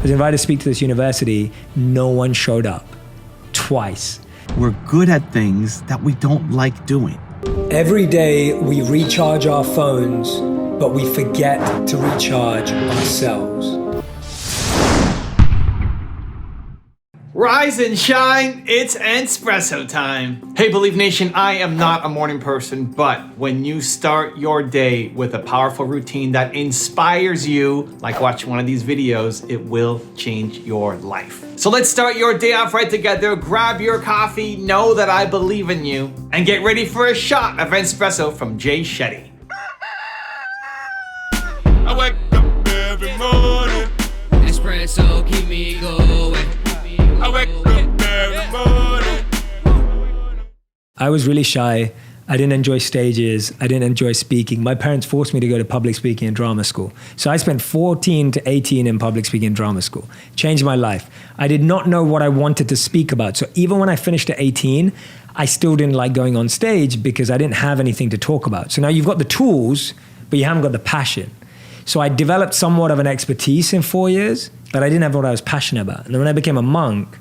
I was invited to speak to this university. No one showed up. Twice. We're good at things that we don't like doing. Every day we recharge our phones, but we forget to recharge ourselves. Rise and shine, it's Entspresso time. Hey Believe Nation, I am not a morning person, but when you start your day with a powerful routine that inspires you, like watching one of these videos, it will change your life. So let's start your day off right together. Grab your coffee, know that I believe in you, and get ready for a shot of Entspresso from Jay Shetty. I wake up every morning. Espresso keep me going. I wake up every morning. I was really shy. I didn't enjoy stages. I didn't enjoy speaking. My parents forced me to go to public speaking and drama school. So I spent 14 to 18 in public speaking and drama school. Changed my life. I did not know what I wanted to speak about. So even when I finished at 18, I still didn't like going on stage because I didn't have anything to talk about. So now you've got the tools, but you haven't got the passion. So I developed somewhat of an expertise in 4 years, but I didn't have what I was passionate about. And then when I became a monk,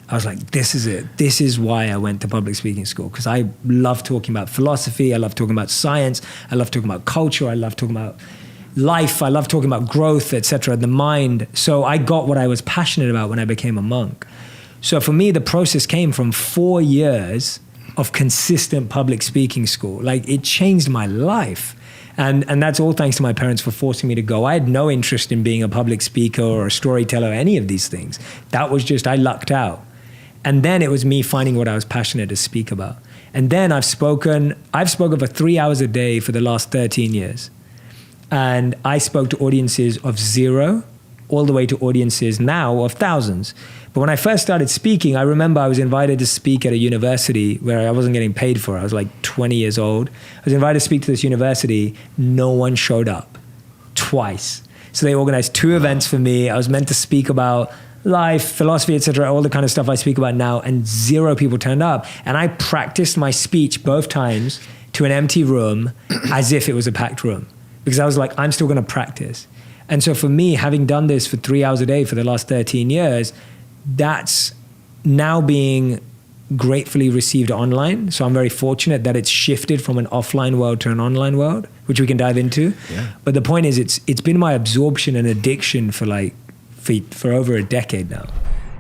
I was like, this is it. This is why I went to public speaking school, because I love talking about philosophy. I love talking about science. I love talking about culture. I love talking about life. I love talking about growth, etc., the mind. So I got what I was passionate about when I became a monk. So for me, the process came from 4 years of consistent public speaking school. Like, it changed my life. And that's all thanks to my parents for forcing me to go. I had no interest in being a public speaker or a storyteller or any of these things. That was just, I lucked out. And then it was me finding what I was passionate to speak about. And then I've spoken for 3 hours a day for the last 13 years. And I spoke to audiences of 0 all the way to audiences now of thousands. But when I first started speaking, I remember I was invited to speak at a university where I wasn't getting paid for. I was like 20 years old. I was invited to speak to this university. No one showed up. Twice. So they organized 2 events for me. I was meant to speak about life, philosophy, etc., all the kind of stuff I speak about now, and 0 people turned up. And I practiced my speech both times to an empty room as if it was a packed room, because I was like, I'm still going to practice. And so for me, having done this for 3 hours a day for the last 13 years, that's now being gratefully received online. So I'm very fortunate that it's shifted from an offline world to an online world, which we can dive into. Yeah. But the point is, it's been my absorption and addiction for over a decade now.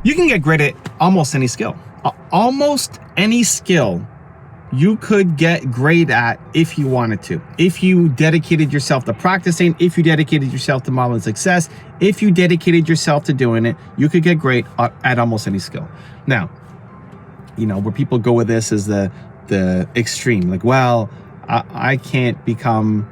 You can get great at almost any skill. Almost any skill you could get great at if you wanted to. If you dedicated yourself to practicing, if you dedicated yourself to modeling success, if you dedicated yourself to doing it, you could get great at almost any skill. Now, where people go with this is the extreme. Like, well, I can't become,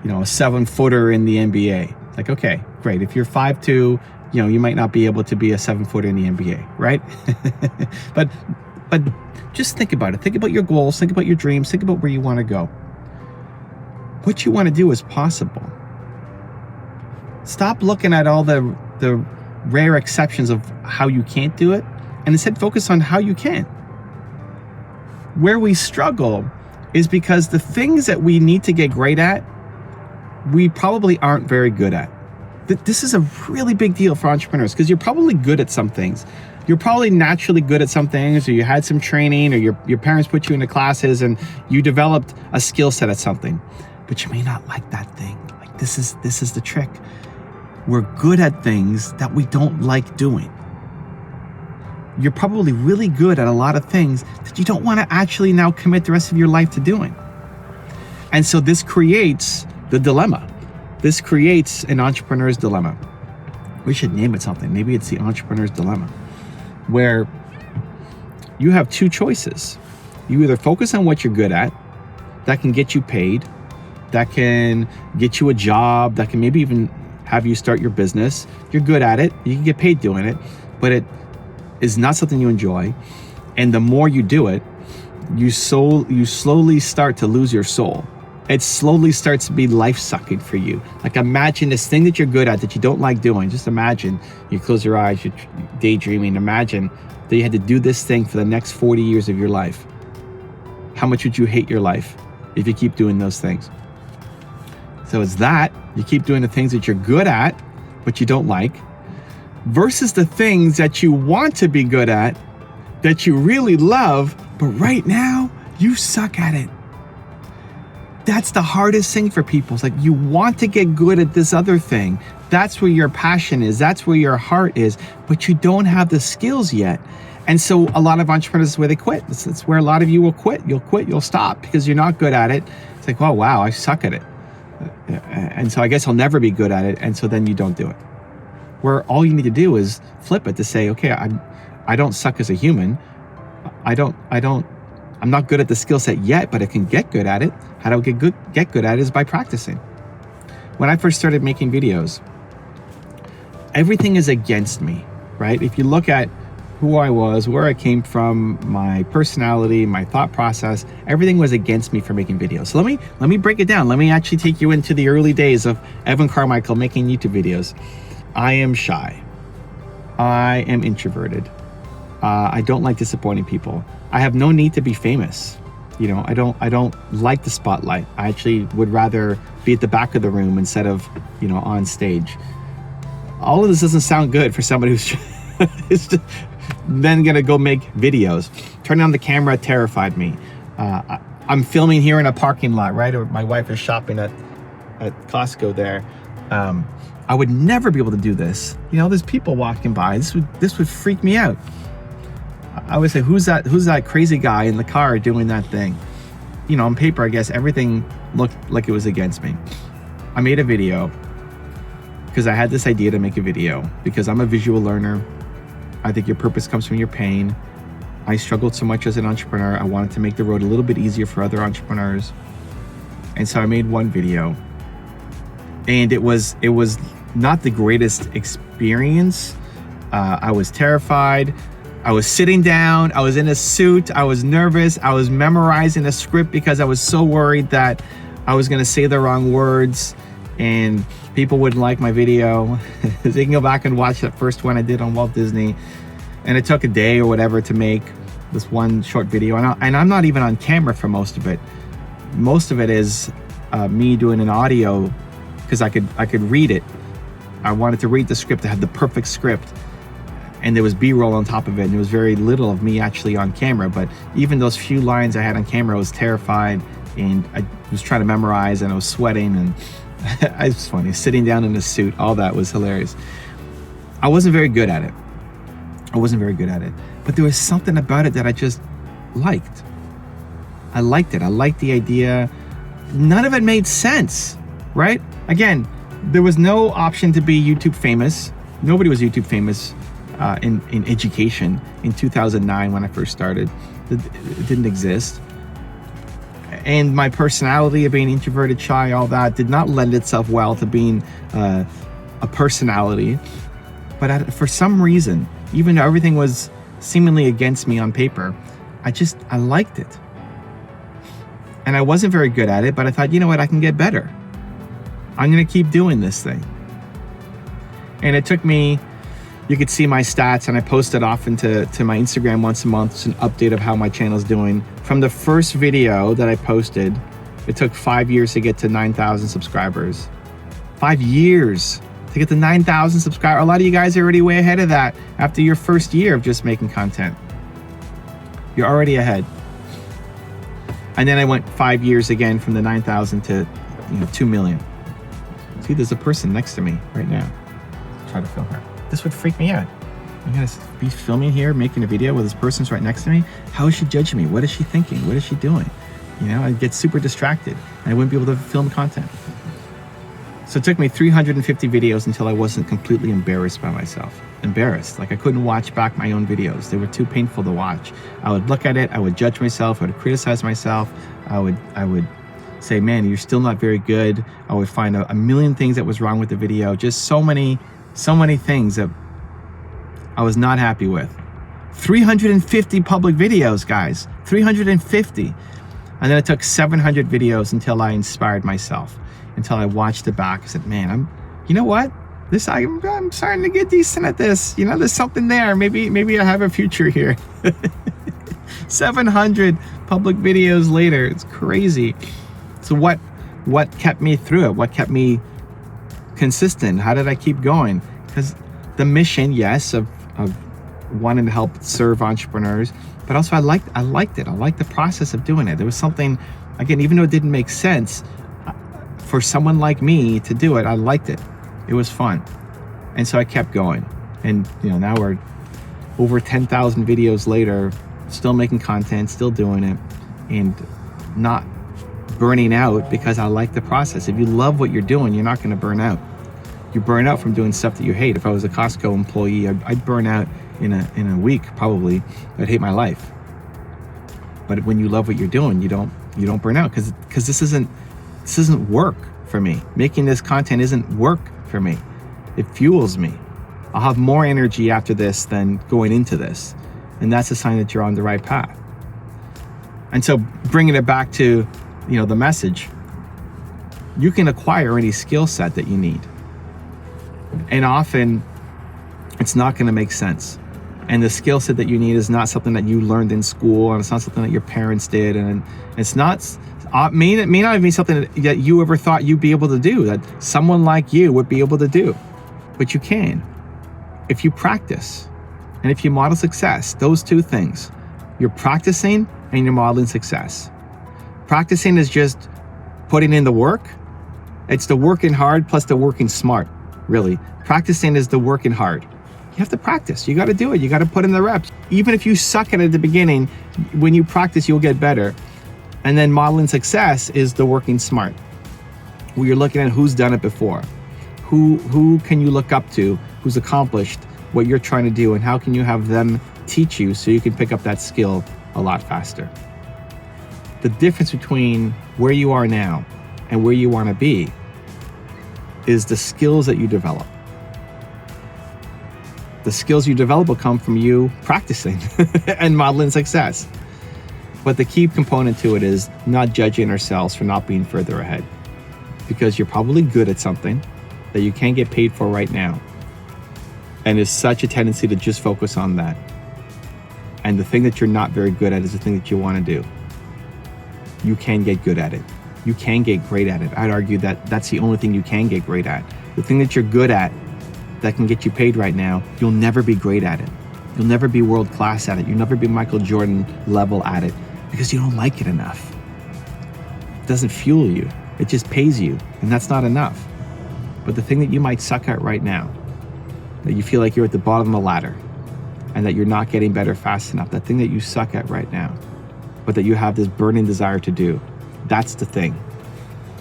a 7-footer in the NBA. Like, okay, great. If you're 5'2", you might not be able to be a 7-footer in the NBA, right? But just think about it. Think about your goals. Think about your dreams. Think about where you want to go. What you want to do is possible. Stop looking at all the rare exceptions of how you can't do it, and instead focus on how you can. Where we struggle is because the things that we need to get great at, we probably aren't very good at. This is a really big deal for entrepreneurs, because you're probably good at some things. You're probably naturally good at some things, or you had some training, or your parents put you into classes and you developed a skill set at something, but you may not like that thing. Like, this is the trick. We're good at things that we don't like doing. You're probably really good at a lot of things that you don't want to actually now commit the rest of your life to doing. And so this creates the dilemma. This creates an entrepreneur's dilemma. We should name it something. Maybe it's the entrepreneur's dilemma, where you have 2 choices. You either focus on what you're good at, that can get you paid, that can get you a job, that can maybe even have you start your business. You're good at it, you can get paid doing it, but it is not something you enjoy. And the more you do it, you slowly start to lose your soul. It slowly starts to be life-sucking for you. Like, imagine this thing that you're good at that you don't like doing. Just imagine, you close your eyes, you're daydreaming. Imagine that you had to do this thing for the next 40 years of your life. How much would you hate your life if you keep doing those things? So it's that, you keep doing the things that you're good at, but you don't like. versus the things that you want to be good at, that you really love, but right now you suck at it. That's the hardest thing for people. It's like you want to get good at this other thing. That's where your passion is. That's where your heart is, but you don't have the skills yet. And so a lot of entrepreneurs is where they quit. It's where a lot of you will quit. You'll stop because you're not good at it. It's like, oh, wow, I suck at it. And so I guess I'll never be good at it. And so then you don't do it. Where all you need to do is flip it to say, okay, I don't suck as a human. I'm not good at the skill set yet, but I can get good at it. How do I get good at it is by practicing. When I first started making videos, everything is against me, right? If you look at who I was, where I came from, my personality, my thought process, everything was against me for making videos. So let me break it down. Let me actually take you into the early days of Evan Carmichael making YouTube videos. I am shy. I am introverted. I don't like disappointing people. I have no need to be famous. You know, I don't like the spotlight. I actually would rather be at the back of the room instead of, you know, on stage. All of this doesn't sound good for somebody who's is then gonna go make videos. Turning on the camera terrified me. I'm filming here in a parking lot, right? Or my wife is shopping at Costco there. I would never be able to do this. You know, there's people walking by. This would freak me out. I would say, who's that crazy guy in the car doing that thing? You know, on paper, I guess everything looked like it was against me. I made a video because I had this idea to make a video because I'm a visual learner. I think your purpose comes from your pain. I struggled so much as an entrepreneur. I wanted to make the road a little bit easier for other entrepreneurs. And so I made one video. And it was not the greatest experience. I was terrified. I was sitting down. I was in a suit. I was nervous. I was memorizing a script because I was so worried that I was going to say the wrong words and people wouldn't like my video. They can go back and watch that first one I did on Walt Disney. And it took a day or whatever to make this one short video. And I'm not even on camera for most of it. Most of it is me doing an audio because I could read it. I wanted to read the script. I had the perfect script. And there was B-roll on top of it, and there was very little of me actually on camera. But even those few lines I had on camera, I was terrified, and I was trying to memorize, and I was sweating, and it was funny. Sitting down in a suit, all that was hilarious. I wasn't very good at it. But there was something about it that I just liked. I liked it. I liked the idea. None of it made sense, right? Again, there was no option to be YouTube famous. Nobody was YouTube famous. In education in 2009 when I first started. It didn't exist. And my personality of being introverted, shy, all that did not lend itself well to being a personality. But for some reason, even though everything was seemingly against me on paper, I liked it. And I wasn't very good at it, but I thought, you know what, I can get better. I'm gonna keep doing this thing. And it took me, you could see my stats, and I post it often to my Instagram once a month. It's an update of how my channel's doing. From the first video that I posted, it took 5 years to get to 9,000 subscribers. 5 years to get to 9,000 subscribers. A lot of you guys are already way ahead of that after your first year of just making content. You're already ahead. And then I went 5 years again from the 9,000 to 2 million. See, there's a person next to me right now. I'll try to film her. This would freak me out. I'm gonna be filming here, making a video where this person's right next to me. How is she judging me? What is she thinking? What is she doing? You know, I'd get super distracted and I wouldn't be able to film content. So it took me 350 videos until I wasn't completely embarrassed by myself. Embarrassed, like I couldn't watch back my own videos. They were too painful to watch. I would look at it, I would judge myself, I would criticize myself. I would say, man, you're still not very good. I would find a million things that was wrong with the video. Just so many things that I was not happy with. 350 public videos, guys, 350. And then it took 700 videos until I inspired myself, until I watched it back. I said, man, you know what? I'm starting to get decent at this. You know, there's something there. Maybe I have a future here. 700 public videos later, it's crazy. So what kept me through it? What kept me consistent? How did I keep going? Because the mission, yes, of wanting to help serve entrepreneurs, but also I liked it. I liked the process of doing it. There was something, again, even though it didn't make sense, for someone like me to do it, I liked it. It was fun. And so I kept going. And now we're over 10,000 videos later, still making content, still doing it, and not burning out because I like the process. If you love what you're doing, you're not going to burn out. You burn out from doing stuff that you hate. If I was a Costco employee, I'd burn out in a week, probably. I'd hate my life. But when you love what you're doing, you don't burn out, because this isn't work for me. Making this content isn't work for me. It fuels me. I'll have more energy after this than going into this. And that's a sign that you're on the right path. And so bringing it back to, the message, you can acquire any skill set that you need. And often it's not going to make sense. And the skill set that you need is not something that you learned in school, and it's not something that your parents did, and it's not, may not even be something that you ever thought you'd be able to do, that someone like you would be able to do. But you can, if you practice, and if you model success. Those two things, you're practicing and you're modeling success. Practicing is just putting in the work. It's the working hard plus the working smart, really. Practicing is the working hard. You have to practice. You got to do it. You got to put in the reps. Even if you suck at the beginning, when you practice, you'll get better. And then modeling success is the working smart, where you're looking at who's done it before. Who can you look up to, who's accomplished what you're trying to do, and how can you have them teach you so you can pick up that skill a lot faster. The difference between where you are now and where you want to be is the skills that you develop. The skills you develop will come from you practicing and modeling success. But the key component to it is not judging ourselves for not being further ahead, because you're probably good at something that you can't get paid for right now. And there's such a tendency to just focus on that. And the thing that you're not very good at is the thing that you want to do. You can get good at it. You can get great at it. I'd argue that that's the only thing you can get great at. The thing that you're good at that can get you paid right now, you'll never be great at it. You'll never be world class at it. You'll never be Michael Jordan level at it, because you don't like it enough. It doesn't fuel you. It just pays you, and that's not enough. But the thing that you might suck at right now, that you feel like you're at the bottom of the ladder and that you're not getting better fast enough, that thing that you suck at right now, but that you have this burning desire to do, that's the thing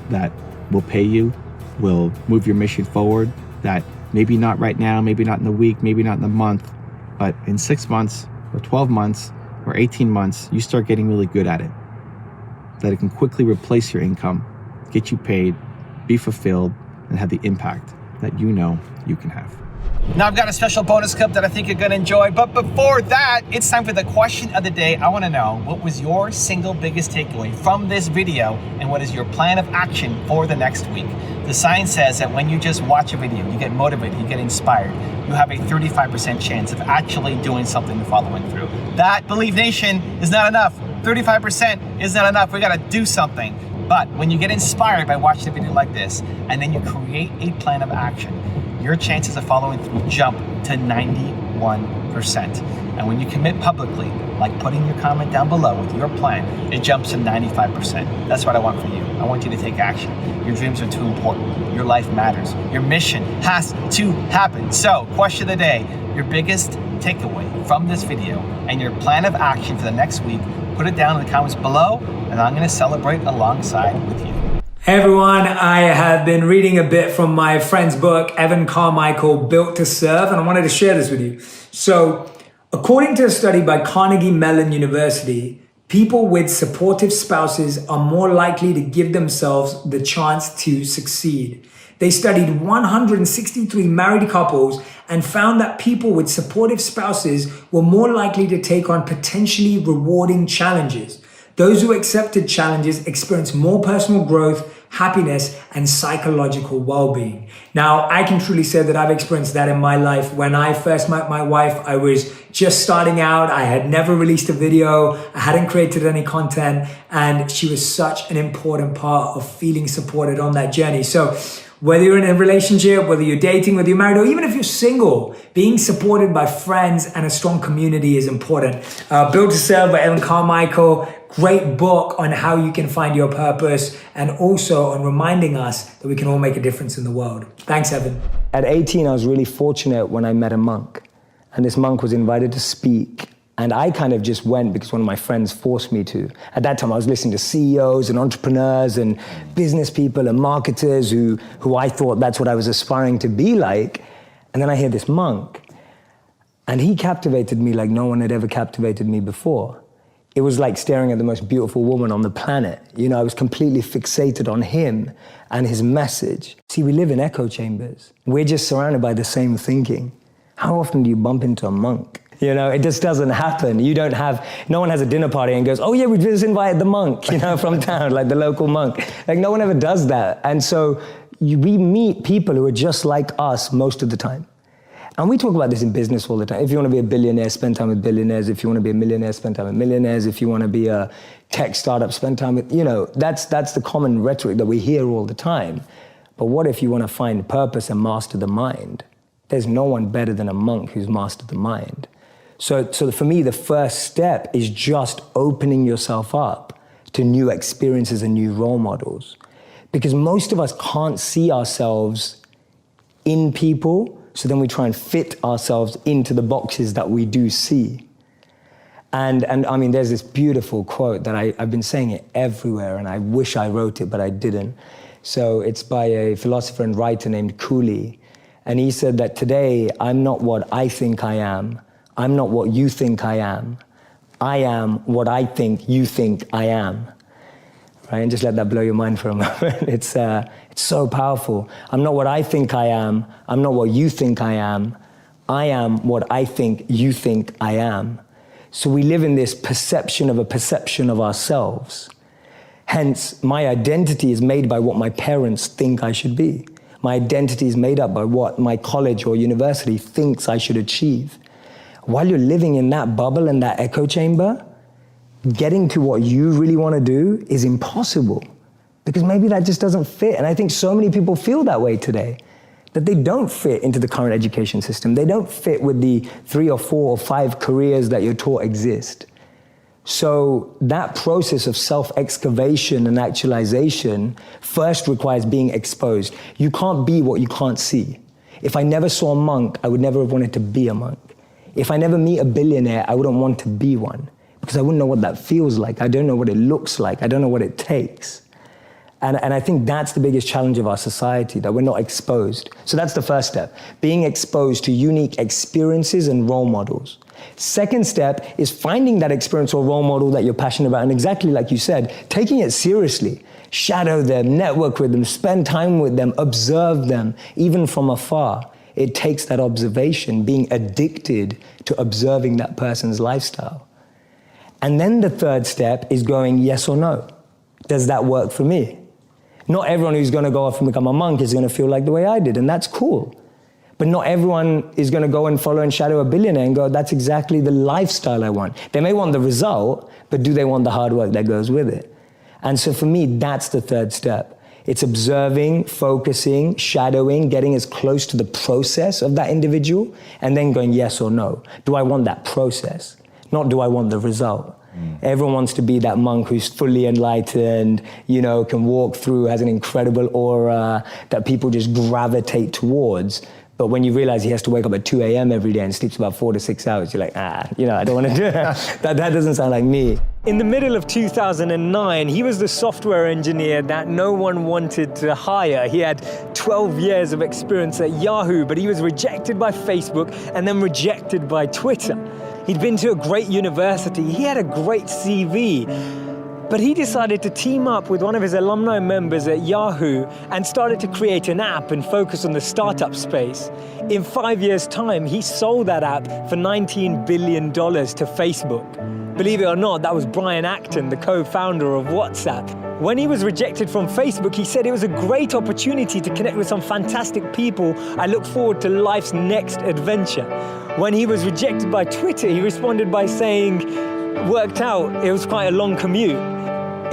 that will pay you, will move your mission forward, that maybe not right now, maybe not in the week, maybe not in the month, but in 6 months or 12 months or 18 months, you start getting really good at it. That it can quickly replace your income, get you paid, be fulfilled, and have the impact that you know you can have. Now I've got a special bonus clip that I think you're gonna enjoy, but before that, it's time for the question of the day. I wanna know, what was your single biggest takeaway from this video, and what is your plan of action for the next week? The science says that when you just watch a video, you get motivated, you get inspired, you have a 35% chance of actually doing something and following through. That, Believe Nation, is not enough. 35% is not enough. We gotta do something. But when you get inspired by watching a video like this, and then you create a plan of action, your chances of following through jump to 91%. And when you commit publicly, like putting your comment down below with your plan, it jumps to 95%. That's what I want for you. I want you to take action. Your dreams are too important. Your life matters. Your mission has to happen. So, question of the day, your biggest takeaway from this video and your plan of action for the next week, put it down in the comments below, and I'm gonna celebrate alongside with you. Hey everyone, I have been reading a bit from my friend's book, Evan Carmichael, Built to Serve, and I wanted to share this with you. So, according to a study by Carnegie Mellon University, people with supportive spouses are more likely to give themselves the chance to succeed. They studied 163 married couples and found that people with supportive spouses were more likely to take on potentially rewarding challenges. Those who accepted challenges experienced more personal growth, happiness, and psychological well-being. Now, I can truly say that I've experienced that in my life. When I first met my wife, I was just starting out. I had never released a video. I hadn't created any content, and she was such an important part of feeling supported on that journey. So Whether you're in a relationship, whether you're dating, whether you're married, or even if you're single, being supported by friends and a strong community is important. Built to Serve by Evan Carmichael, great book on how you can find your purpose and also on reminding us that we can all make a difference in the world. Thanks, Evan. At 18, I was really fortunate when I met a monk, and this monk was invited to speak. And I kind of just went because one of my friends forced me to. At that time, I was listening to CEOs and entrepreneurs and business people and marketers who I thought that's what I was aspiring to be like. And then I hear this monk, and he captivated me like no one had ever captivated me before. It was like staring at the most beautiful woman on the planet. You know, I was completely fixated on him and his message. See, we live in echo chambers. We're just surrounded by the same thinking. How often do you bump into a monk? You know, it just doesn't happen. No one has a dinner party and goes, oh yeah, we just invited the monk, you know, from town, like the local monk. Like no one ever does that. And so we meet people who are just like us most of the time. And we talk about this in business all the time. If you want to be a billionaire, spend time with billionaires. If you want to be a millionaire, spend time with millionaires. If you want to be a tech startup, spend time with, you know, that's the common rhetoric that we hear all the time. But what if you want to find purpose and master the mind? There's no one better than a monk who's mastered the mind. So for me, the first step is just opening yourself up to new experiences and new role models. Because most of us can't see ourselves in people, so then we try and fit ourselves into the boxes that we do see. And I mean, there's this beautiful quote that I've been saying it everywhere, and I wish I wrote it, but I didn't. So it's by a philosopher and writer named Cooley. And he said that today, I'm not what I think I am. I'm not what you think I am. I am what I think you think I am. Right? And just let that blow your mind for a moment. It's so powerful. I'm not what I think I am. I'm not what you think I am. I am what I think you think I am. So we live in this perception of a perception of ourselves. Hence, my identity is made by what my parents think I should be. My identity is made up by what my college or university thinks I should achieve. While you're living in that bubble and that echo chamber, getting to what you really want to do is impossible because maybe that just doesn't fit. And I think so many people feel that way today, that they don't fit into the current education system. They don't fit with the 3 or 4 or 5 careers that you're taught exist. So that process of self-excavation and actualization first requires being exposed. You can't be what you can't see. If I never saw a monk, I would never have wanted to be a monk. If I never meet a billionaire, I wouldn't want to be one because I wouldn't know what that feels like. I don't know what it looks like. I don't know what it takes. And I think that's the biggest challenge of our society, that we're not exposed. So that's the first step, being exposed to unique experiences and role models. Second step is finding that experience or role model that you're passionate about, and exactly like you said, taking it seriously. Shadow them, network with them, spend time with them, observe them, even from afar. It takes that observation, being addicted to observing that person's lifestyle. And then the third step is going yes or no. Does that work for me? Not everyone who's going to go off and become a monk is going to feel like the way I did, and that's cool. But not everyone is going to go and follow and shadow a billionaire and go, that's exactly the lifestyle I want. They may want the result, but do they want the hard work that goes with it? And so for me, that's the third step. It's observing, focusing, shadowing, getting as close to the process of that individual, and then going yes or no. Do I want that process? Not do I want the result? Everyone wants to be that monk who's fully enlightened, you know, can walk through, has an incredible aura that people just gravitate towards. But when you realize he has to wake up at 2 a.m. every day and sleeps about 4 to 6 hours, you're like, you know, I don't want to do that. That doesn't sound like me. In the middle of 2009, he was the software engineer that no one wanted to hire. He had 12 years of experience at Yahoo, but he was rejected by Facebook and then rejected by Twitter. He'd been to a great university. He had a great CV. But he decided to team up with one of his alumni members at Yahoo and started to create an app and focus on the startup space. In 5 years' time, he sold that app for $19 billion to Facebook. Believe it or not, that was Brian Acton, the co-founder of WhatsApp. When he was rejected from Facebook, he said it was a great opportunity to connect with some fantastic people. I look forward to life's next adventure. When he was rejected by Twitter, he responded by saying, worked out, it was quite a long commute.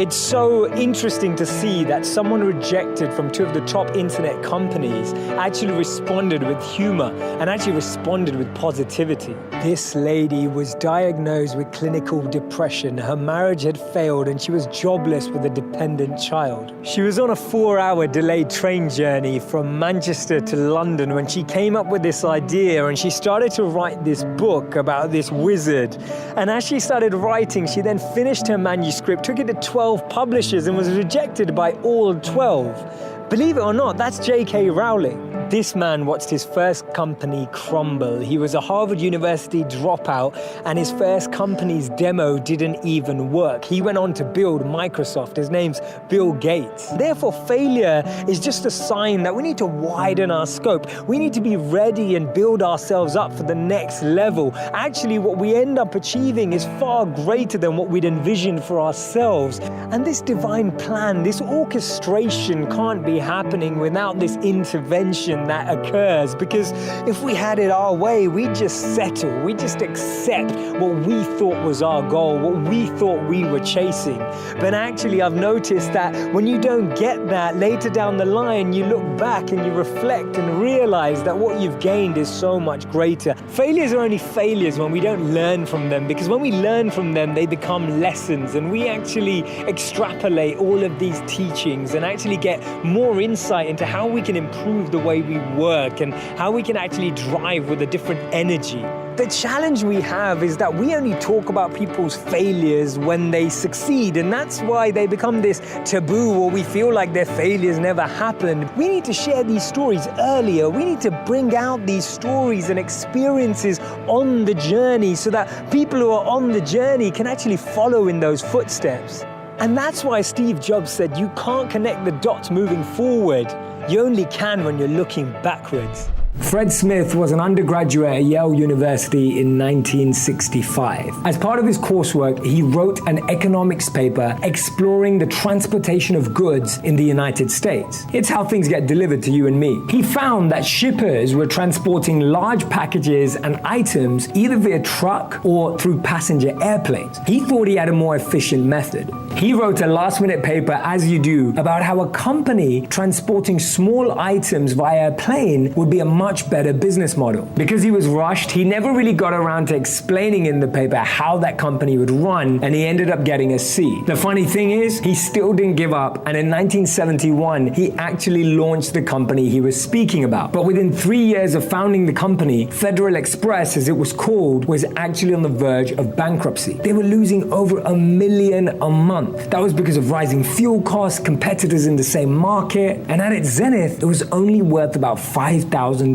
It's so interesting to see that someone rejected from two of the top internet companies actually responded with humor and actually responded with positivity. This lady was diagnosed with clinical depression. Her marriage had failed and she was jobless with a dependent child. She was on a 4-hour delayed train journey from Manchester to London when she came up with this idea, and she started to write this book about this wizard. And as she started writing, she then finished her manuscript, took it to 12 publishers and was rejected by all 12. Believe it or not, that's J.K. Rowling. This man watched his first company crumble. He was a Harvard University dropout, and his first company's demo didn't even work. He went on to build Microsoft. His name's Bill Gates. Therefore, failure is just a sign that we need to widen our scope. We need to be ready and build ourselves up for the next level. Actually, what we end up achieving is far greater than what we'd envisioned for ourselves. And this divine plan, this orchestration can't be happening without this intervention that occurs, because if we had it our way, we'd just settle, we'd just accept what we thought was our goal, what we thought we were chasing. But actually, I've noticed that when you don't get that, later down the line, you look back and you reflect and realize that what you've gained is so much greater. Failures are only failures when we don't learn from them, because when we learn from them, they become lessons, and we actually extrapolate all of these teachings and actually get more insight into how we can improve the way we work and how we can actually drive with a different energy. The challenge we have is that we only talk about people's failures when they succeed, and that's why they become this taboo, or we feel like their failures never happened. We need to share these stories earlier. We need to bring out these stories and experiences on the journey so that people who are on the journey can actually follow in those footsteps. And that's why Steve Jobs said you can't connect the dots moving forward. You only can when you're looking backwards. Fred Smith was an undergraduate at Yale University in 1965. As part of his coursework, he wrote an economics paper exploring the transportation of goods in the United States. It's how things get delivered to you and me. He found that shippers were transporting large packages and items either via truck or through passenger airplanes. He thought he had a more efficient method. He wrote a last-minute paper, as you do, about how a company transporting small items via a plane would be a much better business model. Because he was rushed, he never really got around to explaining in the paper how that company would run, and he ended up getting a C. The funny thing is, he still didn't give up, and in 1971, he actually launched the company he was speaking about. But within 3 years of founding the company, Federal Express, as it was called, was actually on the verge of bankruptcy. They were losing over $1 million a month. That was because of rising fuel costs, competitors in the same market, and at its zenith, it was only worth about $5,000.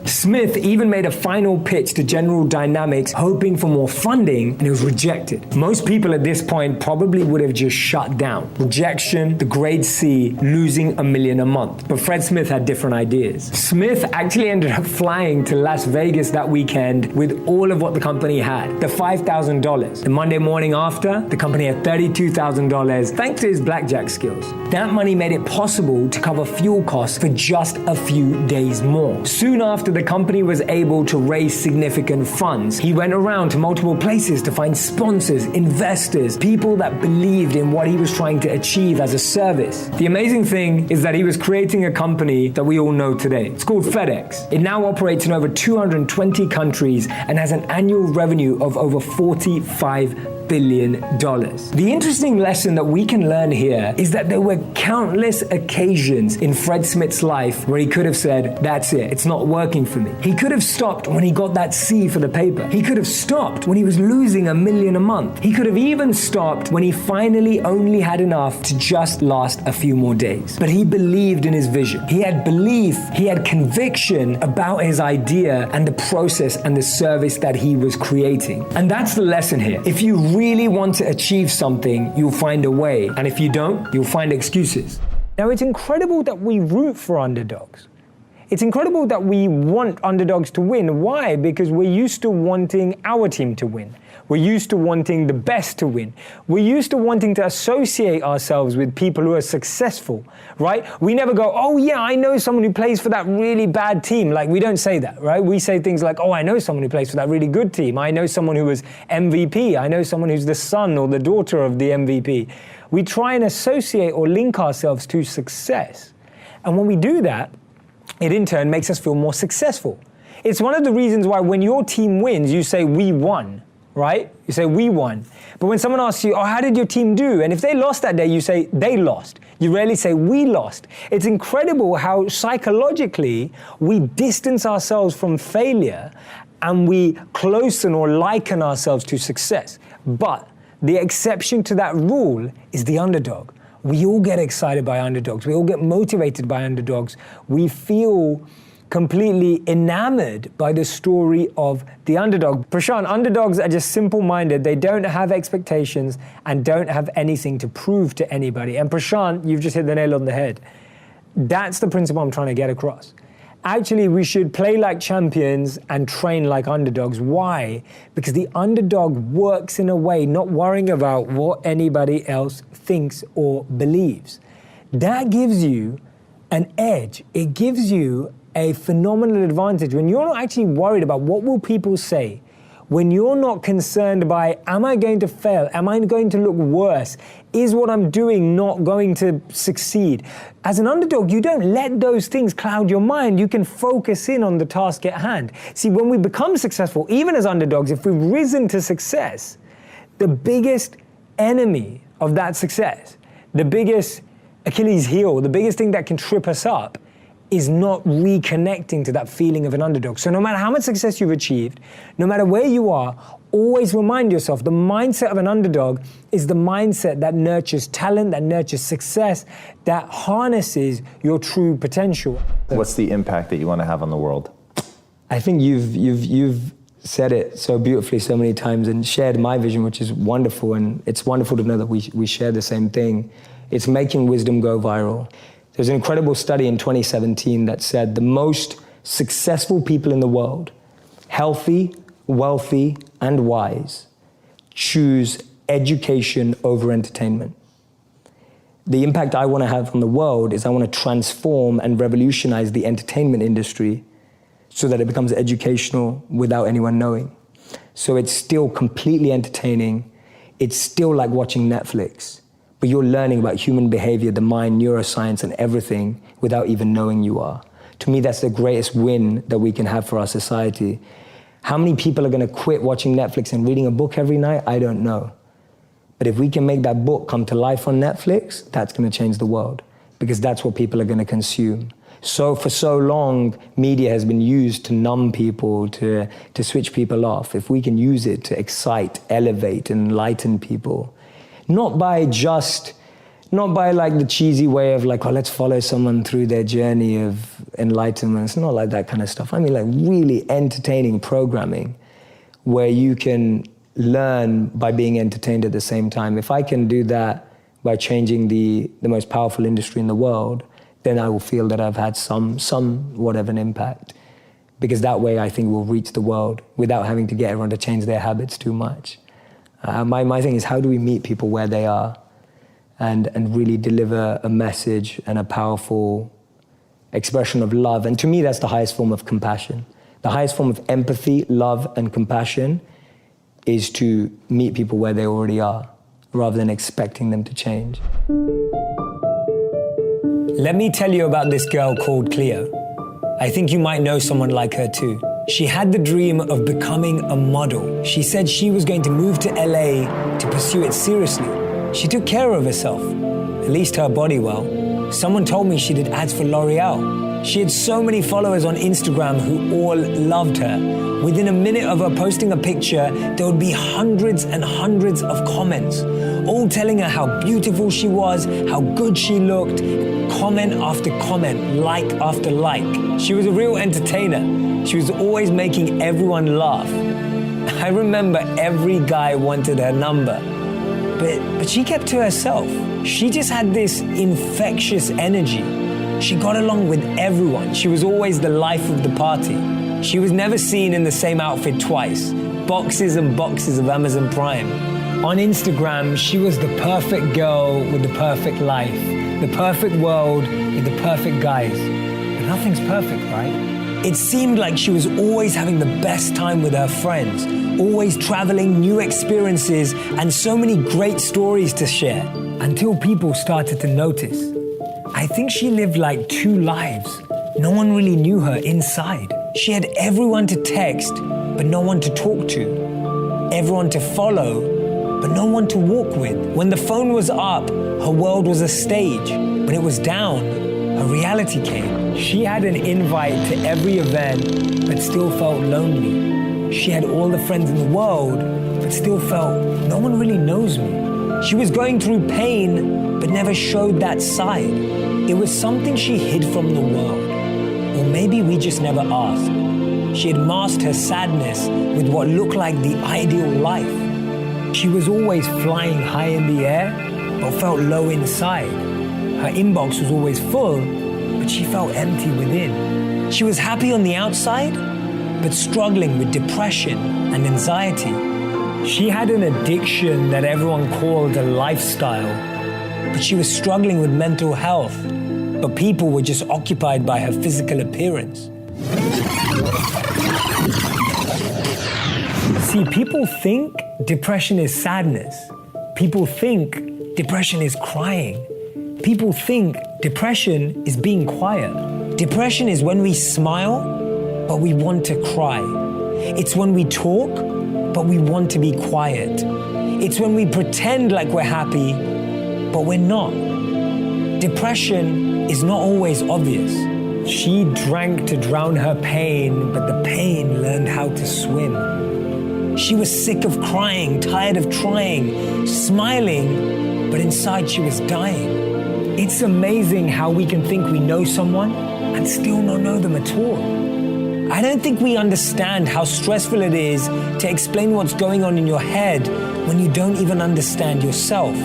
Smith even made a final pitch to General Dynamics hoping for more funding, and it was rejected. Most people at this point probably would have just shut down. Rejection, the grade C, losing $1 million a month. But Fred Smith had different ideas. Smith actually ended up flying to Las Vegas that weekend with all of what the company had, the $5,000. The Monday morning after, the company had $32,000 thanks to his blackjack skills. That money made it possible to cover fuel costs for just a few days more. Soon after, the company was able to raise significant funds. He went around to multiple places to find sponsors, investors, people that believed in what he was trying to achieve as a service. The amazing thing is that he was creating a company that we all know today. It's called FedEx. It now operates in over 220 countries and has an annual revenue of over $45 billion. The interesting lesson that we can learn here is that there were countless occasions in Fred Smith's life where he could have said, that's it, it's not working for me. He could have stopped when he got that C for the paper. He could have stopped when he was losing $1 million a month. He could have even stopped when he finally only had enough to just last a few more days. But he believed in his vision. He had belief, he had conviction about his idea and the process and the service that he was creating. And that's the lesson here. If you really want to achieve something, you'll find a way. And if you don't, you'll find excuses. Now, it's incredible that we root for underdogs. It's incredible that we want underdogs to win. Why? Because we're used to wanting our team to win. We're used to wanting the best to win. We're used to wanting to associate ourselves with people who are successful, right? We never go, oh yeah, I know someone who plays for that really bad team. Like, we don't say that, right? We say things like, oh, I know someone who plays for that really good team. I know someone who was MVP. I know someone who's the son or the daughter of the MVP. We try and associate or link ourselves to success. And when we do that, it in turn makes us feel more successful. It's one of the reasons why when your team wins, you say, we won. Right? You say, we won. But when someone asks you, oh, how did your team do? And if they lost that day, you say, they lost. You rarely say, we lost. It's incredible how psychologically we distance ourselves from failure and we closen or liken ourselves to success. But the exception to that rule is the underdog. We all get excited by underdogs. We all get motivated by underdogs. We feel completely enamored by the story of the underdog. Prashant, underdogs are just simple-minded. They don't have expectations and don't have anything to prove to anybody. And Prashant, you've just hit the nail on the head. That's the principle I'm trying to get across. Actually, we should play like champions and train like underdogs. Why? Because the underdog works in a way not worrying about what anybody else thinks or believes. That gives you an edge. It gives you a phenomenal advantage when you're not actually worried about what will people say, when you're not concerned by, am I going to fail? Am I going to look worse? Is what I'm doing not going to succeed? As an underdog, you don't let those things cloud your mind. You can focus in on the task at hand. See, when we become successful, even as underdogs, if we've risen to success, the biggest enemy of that success, the biggest Achilles heel, the biggest thing that can trip us up is not reconnecting to that feeling of an underdog. So no matter how much success you've achieved, no matter where you are, always remind yourself the mindset of an underdog is the mindset that nurtures talent, that nurtures success, that harnesses your true potential. What's the impact that you want to have on the world? I think you've said it so beautifully so many times and shared my vision, which is wonderful, and it's wonderful to know that we share the same thing. It's making wisdom go viral. There's an incredible study in 2017 that said the most successful people in the world, healthy, wealthy, and wise, choose education over entertainment. The impact I want to have on the world is I want to transform and revolutionize the entertainment industry so that it becomes educational without anyone knowing. So it's still completely entertaining. It's still like watching Netflix. But you're learning about human behavior, the mind, neuroscience, and everything without even knowing you are. To me, that's the greatest win that we can have for our society. How many people are going to quit watching Netflix and reading a book every night? I don't know. But if we can make that book come to life on Netflix, that's going to change the world, because that's what people are going to consume. So for so long, media has been used to numb people, to switch people off. If we can use it to excite, elevate, and enlighten people, not by like the cheesy way of like, oh, let's follow someone through their journey of enlightenment. It's not like that kind of stuff. I mean, like really entertaining programming where you can learn by being entertained at the same time. If I can do that by changing the most powerful industry in the world, then I will feel that I've had somewhat of an impact. Because that way I think we'll reach the world without having to get everyone to change their habits too much. My thing is, how do we meet people where they are and really deliver a message and a powerful expression of love? And to me, that's the highest form of compassion. The highest form of empathy, love, and compassion is to meet people where they already are, rather than expecting them to change. Let me tell you about this girl called Cleo. I think you might know someone like her too. She had the dream of becoming a model. She said she was going to move to LA to pursue it seriously. She took care of herself, at least her body well. Someone told me she did ads for L'Oreal. She had so many followers on Instagram who all loved her. Within a minute of her posting a picture, there would be hundreds and hundreds of comments, all telling her how beautiful she was, how good she looked, comment after comment, like after like. She was a real entertainer. She was always making everyone laugh. I remember every guy wanted her number, but she kept to herself. She just had this infectious energy. She got along with everyone. She was always the life of the party. She was never seen in the same outfit twice. Boxes and boxes of Amazon Prime. On Instagram, she was the perfect girl with the perfect life, the perfect world with the perfect guys. But nothing's perfect, right? It seemed like she was always having the best time with her friends, always traveling, new experiences, and so many great stories to share, until people started to notice. I think she lived like two lives. No one really knew her inside. She had everyone to text, but no one to talk to. Everyone to follow, but no one to walk with. When the phone was up, her world was a stage. When it was down, her reality came. She had an invite to every event, but still felt lonely. She had all the friends in the world, but still felt no one really knows me. She was going through pain, but never showed that side. It was something she hid from the world. Or maybe we just never asked. She had masked her sadness with what looked like the ideal life. She was always flying high in the air, but felt low inside. Her inbox was always full, but she felt empty within. She was happy on the outside, but struggling with depression and anxiety. She had an addiction that everyone called a lifestyle, but she was struggling with mental health, but people were just occupied by her physical appearance. See, people think depression is sadness. People think depression is crying. People think depression is being quiet. Depression is when we smile, but we want to cry. It's when we talk, but we want to be quiet. It's when we pretend like we're happy, but we're not. Depression is not always obvious. She drank to drown her pain, but the pain learned how to swim. She was sick of crying, tired of trying, smiling, but inside she was dying. It's amazing how we can think we know someone and still not know them at all. I don't think we understand how stressful it is to explain what's going on in your head when you don't even understand yourself.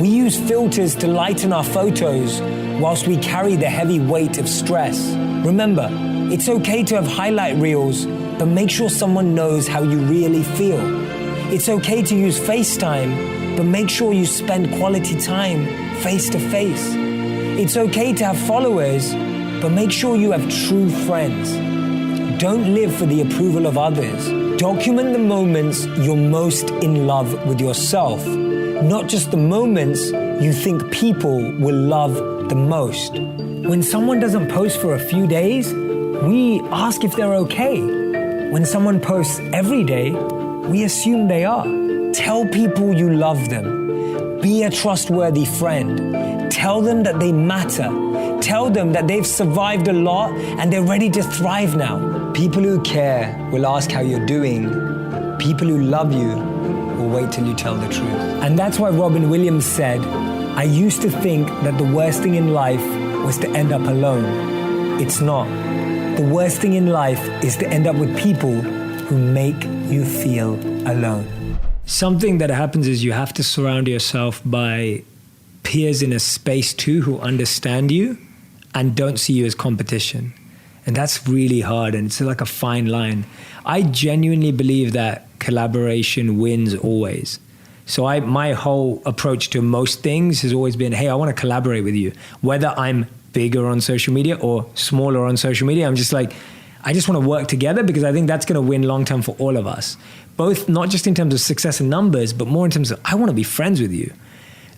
We use filters to lighten our photos whilst we carry the heavy weight of stress. Remember, it's okay to have highlight reels, but make sure someone knows how you really feel. It's okay to use FaceTime, but make sure you spend quality time face to face. It's okay to have followers, but make sure you have true friends. Don't live for the approval of others. Document the moments you're most in love with yourself, not just the moments you think people will love the most. When someone doesn't post for a few days, we ask if they're okay. When someone posts every day, we assume they are. Tell people you love them. Be a trustworthy friend. Tell them that they matter. Tell them that they've survived a lot and they're ready to thrive now. People who care will ask how you're doing. People who love you will wait till you tell the truth. And that's why Robin Williams said, I used to think that the worst thing in life was to end up alone. It's not. The worst thing in life is to end up with people who make you feel alone. Something that happens is you have to surround yourself by peers in a space too who understand you and don't see you as competition. And that's really hard, and it's like a fine line. I genuinely believe that collaboration wins always. So my whole approach to most things has always been, hey, I want to collaborate with you. Whether I'm bigger on social media or smaller on social media, I'm just like, I just want to work together because I think that's going to win long term for all of us. Both, not just in terms of success and numbers, but more in terms of, I want to be friends with you.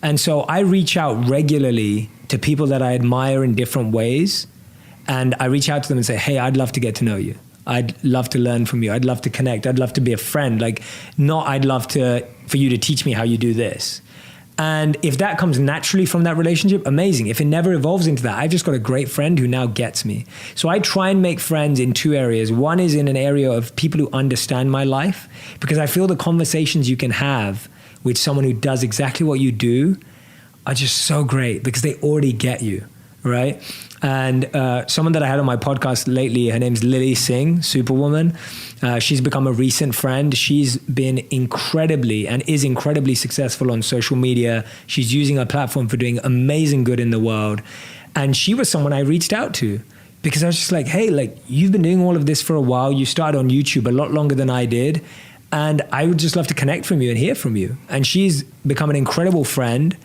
And so I reach out regularly to people that I admire in different ways. And I reach out to them and say, hey, I'd love to get to know you. I'd love to learn from you. I'd love to connect. I'd love to be a friend. Like, not I'd love for you to teach me how you do this. And if that comes naturally from that relationship, amazing. If it never evolves into that, I've just got a great friend who now gets me. So I try and make friends in two areas. One is in an area of people who understand my life, because I feel the conversations you can have with someone who does exactly what you do are just so great because they already get you, right? And someone that I had on my podcast lately, her name's Lily Singh, Superwoman. She's become a recent friend. She's been incredibly and is incredibly successful on social media. She's using her platform for doing amazing good in the world. And she was someone I reached out to because I was just like, hey, like, you've been doing all of this for a while. You started on YouTube a lot longer than I did. And I would just love to connect from you and hear from you. And she's become an incredible friend.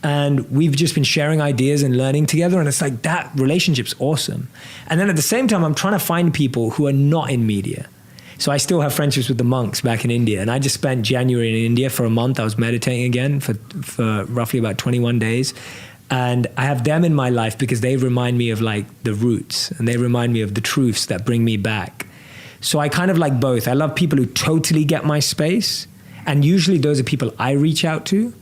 And we've just been sharing ideas and learning together. And it's like, that relationship's awesome. And then at the same time, I'm trying to find people who are not in media. So I still have friendships with the monks back in India. And I just spent January in India for a month. I was meditating again for roughly about 21 days. And I have them in my life because they remind me of like the roots, and they remind me of the truths that bring me back. So I kind of like both. I love people who totally get my space. And usually those are people I reach out to.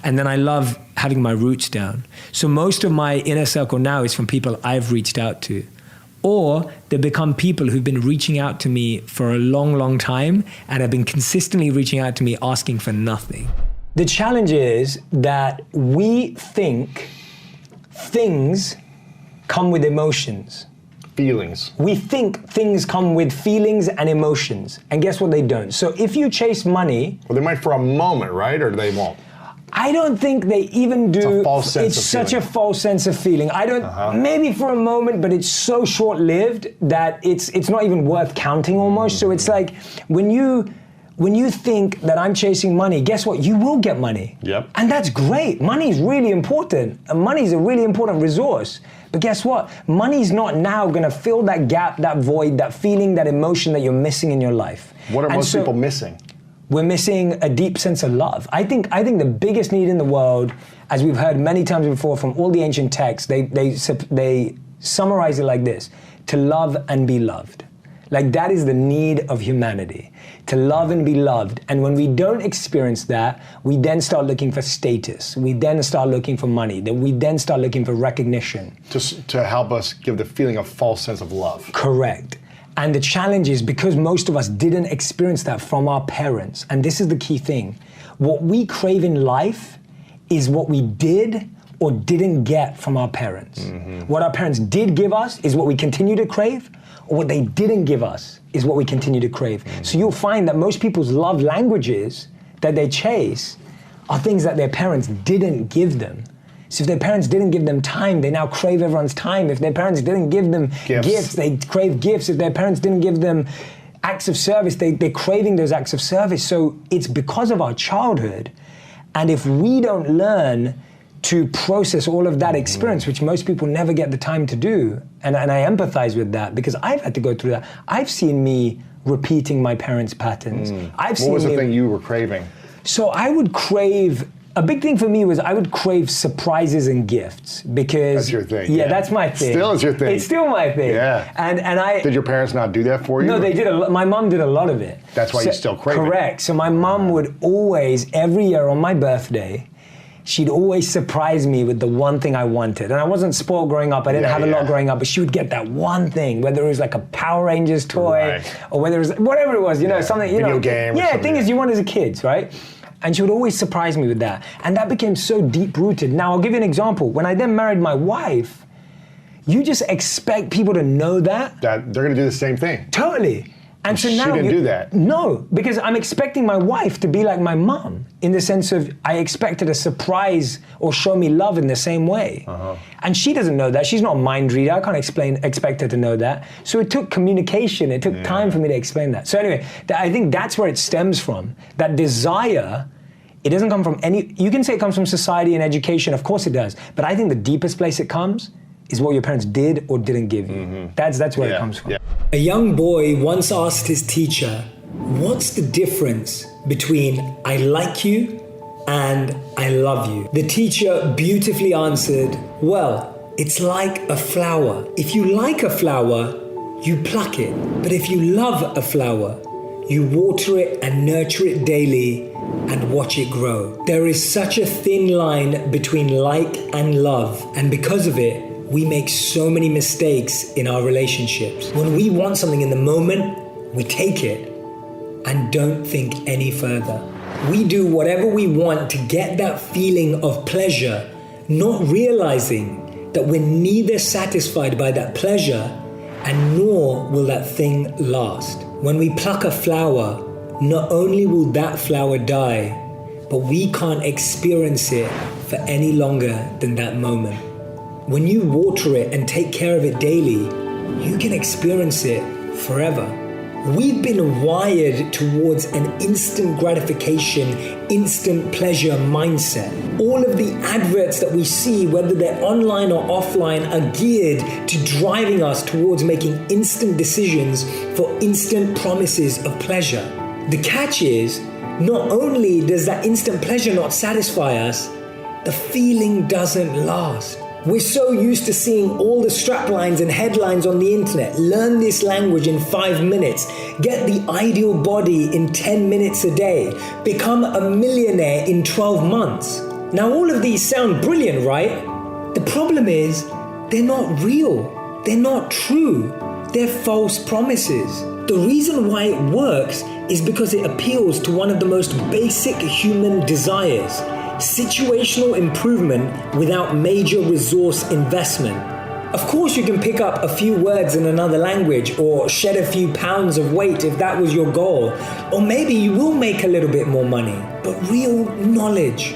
And then I love having my roots down. So most of my inner circle now is from people I've reached out to. Or they become people who've been reaching out to me for a long, long time and have been consistently reaching out to me asking for nothing. The challenge is that we think things come with emotions. Feelings. We think things come with feelings and emotions. And guess what? They don't. So if you chase money... Well, they might for a moment, right? Or they won't? I don't think they even do. It's a false sense It's of such feeling. a false sense of feeling. I don't, maybe for a moment, but it's so short-lived that it's not even worth counting almost. So it's like when you think that I'm chasing money, guess what? You will get money. Yep. And that's great. Money is really important. And money is a really important resource. But guess what? Money's not now gonna fill that gap, that void, that feeling, that emotion that you're missing in your life. What are And most so people missing? We're missing a deep sense of love. I think the biggest need in the world, as we've heard many times before from all the ancient texts, they summarize it like this: to love and be loved. Like that is the need of humanity, to love and be loved. And when we don't experience that, we then start looking for status. We then start looking for money. We then start looking for recognition. To help us give the feeling of false sense of love. Correct. And the challenge is because most of us didn't experience that from our parents, and this is the key thing, what we crave in life is what we did or didn't get from our parents. Mm-hmm. What our parents did give us is what we continue to crave, or what they didn't give us is what we continue to crave. Mm-hmm. So you'll find that most people's love languages that they chase are things that their parents didn't give them. So if their parents didn't give them time, they now crave everyone's time. If their parents didn't give them gifts, they crave gifts. If their parents didn't give them acts of service, they're craving those acts of service. So it's because of our childhood. And if we don't learn to process all of that experience, which most people never get the time to do, and I empathize with that because I've had to go through that. I've seen me repeating my parents' patterns. What was the thing you were craving? So I would crave... A big thing for me was I would crave surprises and gifts because... That's your thing. Yeah, that's my thing. Still is your thing. It's still my thing. Yeah. And I... Did your parents not do that for you? No, they did. My mom did a lot of it. That's why you still crave it. Correct. So my mom would always, every year on my birthday, she'd always surprise me with the one thing I wanted. And I wasn't spoiled growing up. I didn't have a lot growing up, but she would get that one thing, whether it was like a Power Rangers toy or whether it was whatever it was, something, Video game or something. Thing is you want as a kid, right? And she would always surprise me with that. And that became so deep-rooted. Now, I'll give you an example. When I then married my wife, you just expect people to know that. That they're gonna do the same thing. Totally. And so she now didn't do that. No, because I'm expecting my wife to be like my mom in the sense of I expect her to surprise or show me love in the same way. And she doesn't know that. She's not a mind reader. I can't expect her to know that. So it took communication. It took time for me to explain that. So anyway, I think that's where it stems from. That desire, it doesn't come from any, you can say it comes from society and education. Of course it does. But I think the deepest place it comes is what your parents did or didn't give you. That's where it comes from. A young boy once asked his teacher, what's the difference between I like you and I love you? The teacher beautifully answered, well, it's like a flower. If you like a flower, you pluck it. But if you love a flower, you water it and nurture it daily and watch it grow. There is such a thin line between like and love, and because of it, we make so many mistakes in our relationships. When we want something in the moment, we take it and don't think any further. We do whatever we want to get that feeling of pleasure, not realizing that we're neither satisfied by that pleasure and nor will that thing last. When we pluck a flower, not only will that flower die, but we can't experience it for any longer than that moment. when you water it and take care of it daily, you can experience it forever. We've been wired towards an instant gratification, instant pleasure mindset. All of the adverts that we see, whether they're online or offline, are geared to driving us towards making instant decisions for instant promises of pleasure. The catch is, not only does that instant pleasure not satisfy us, the feeling doesn't last. We're so used to seeing all the straplines and headlines on the internet. Learn this language in 5 minutes. Get the ideal body in 10 minutes a day. Become a millionaire in 12 months. Now all of these sound brilliant, right? The problem is, they're not real. They're not true. They're false promises. The reason why it works is because it appeals to one of the most basic human desires: situational improvement without major resource investment. Of course, you can pick up a few words in another language or shed a few pounds of weight if that was your goal. Or maybe you will make a little bit more money. But real knowledge,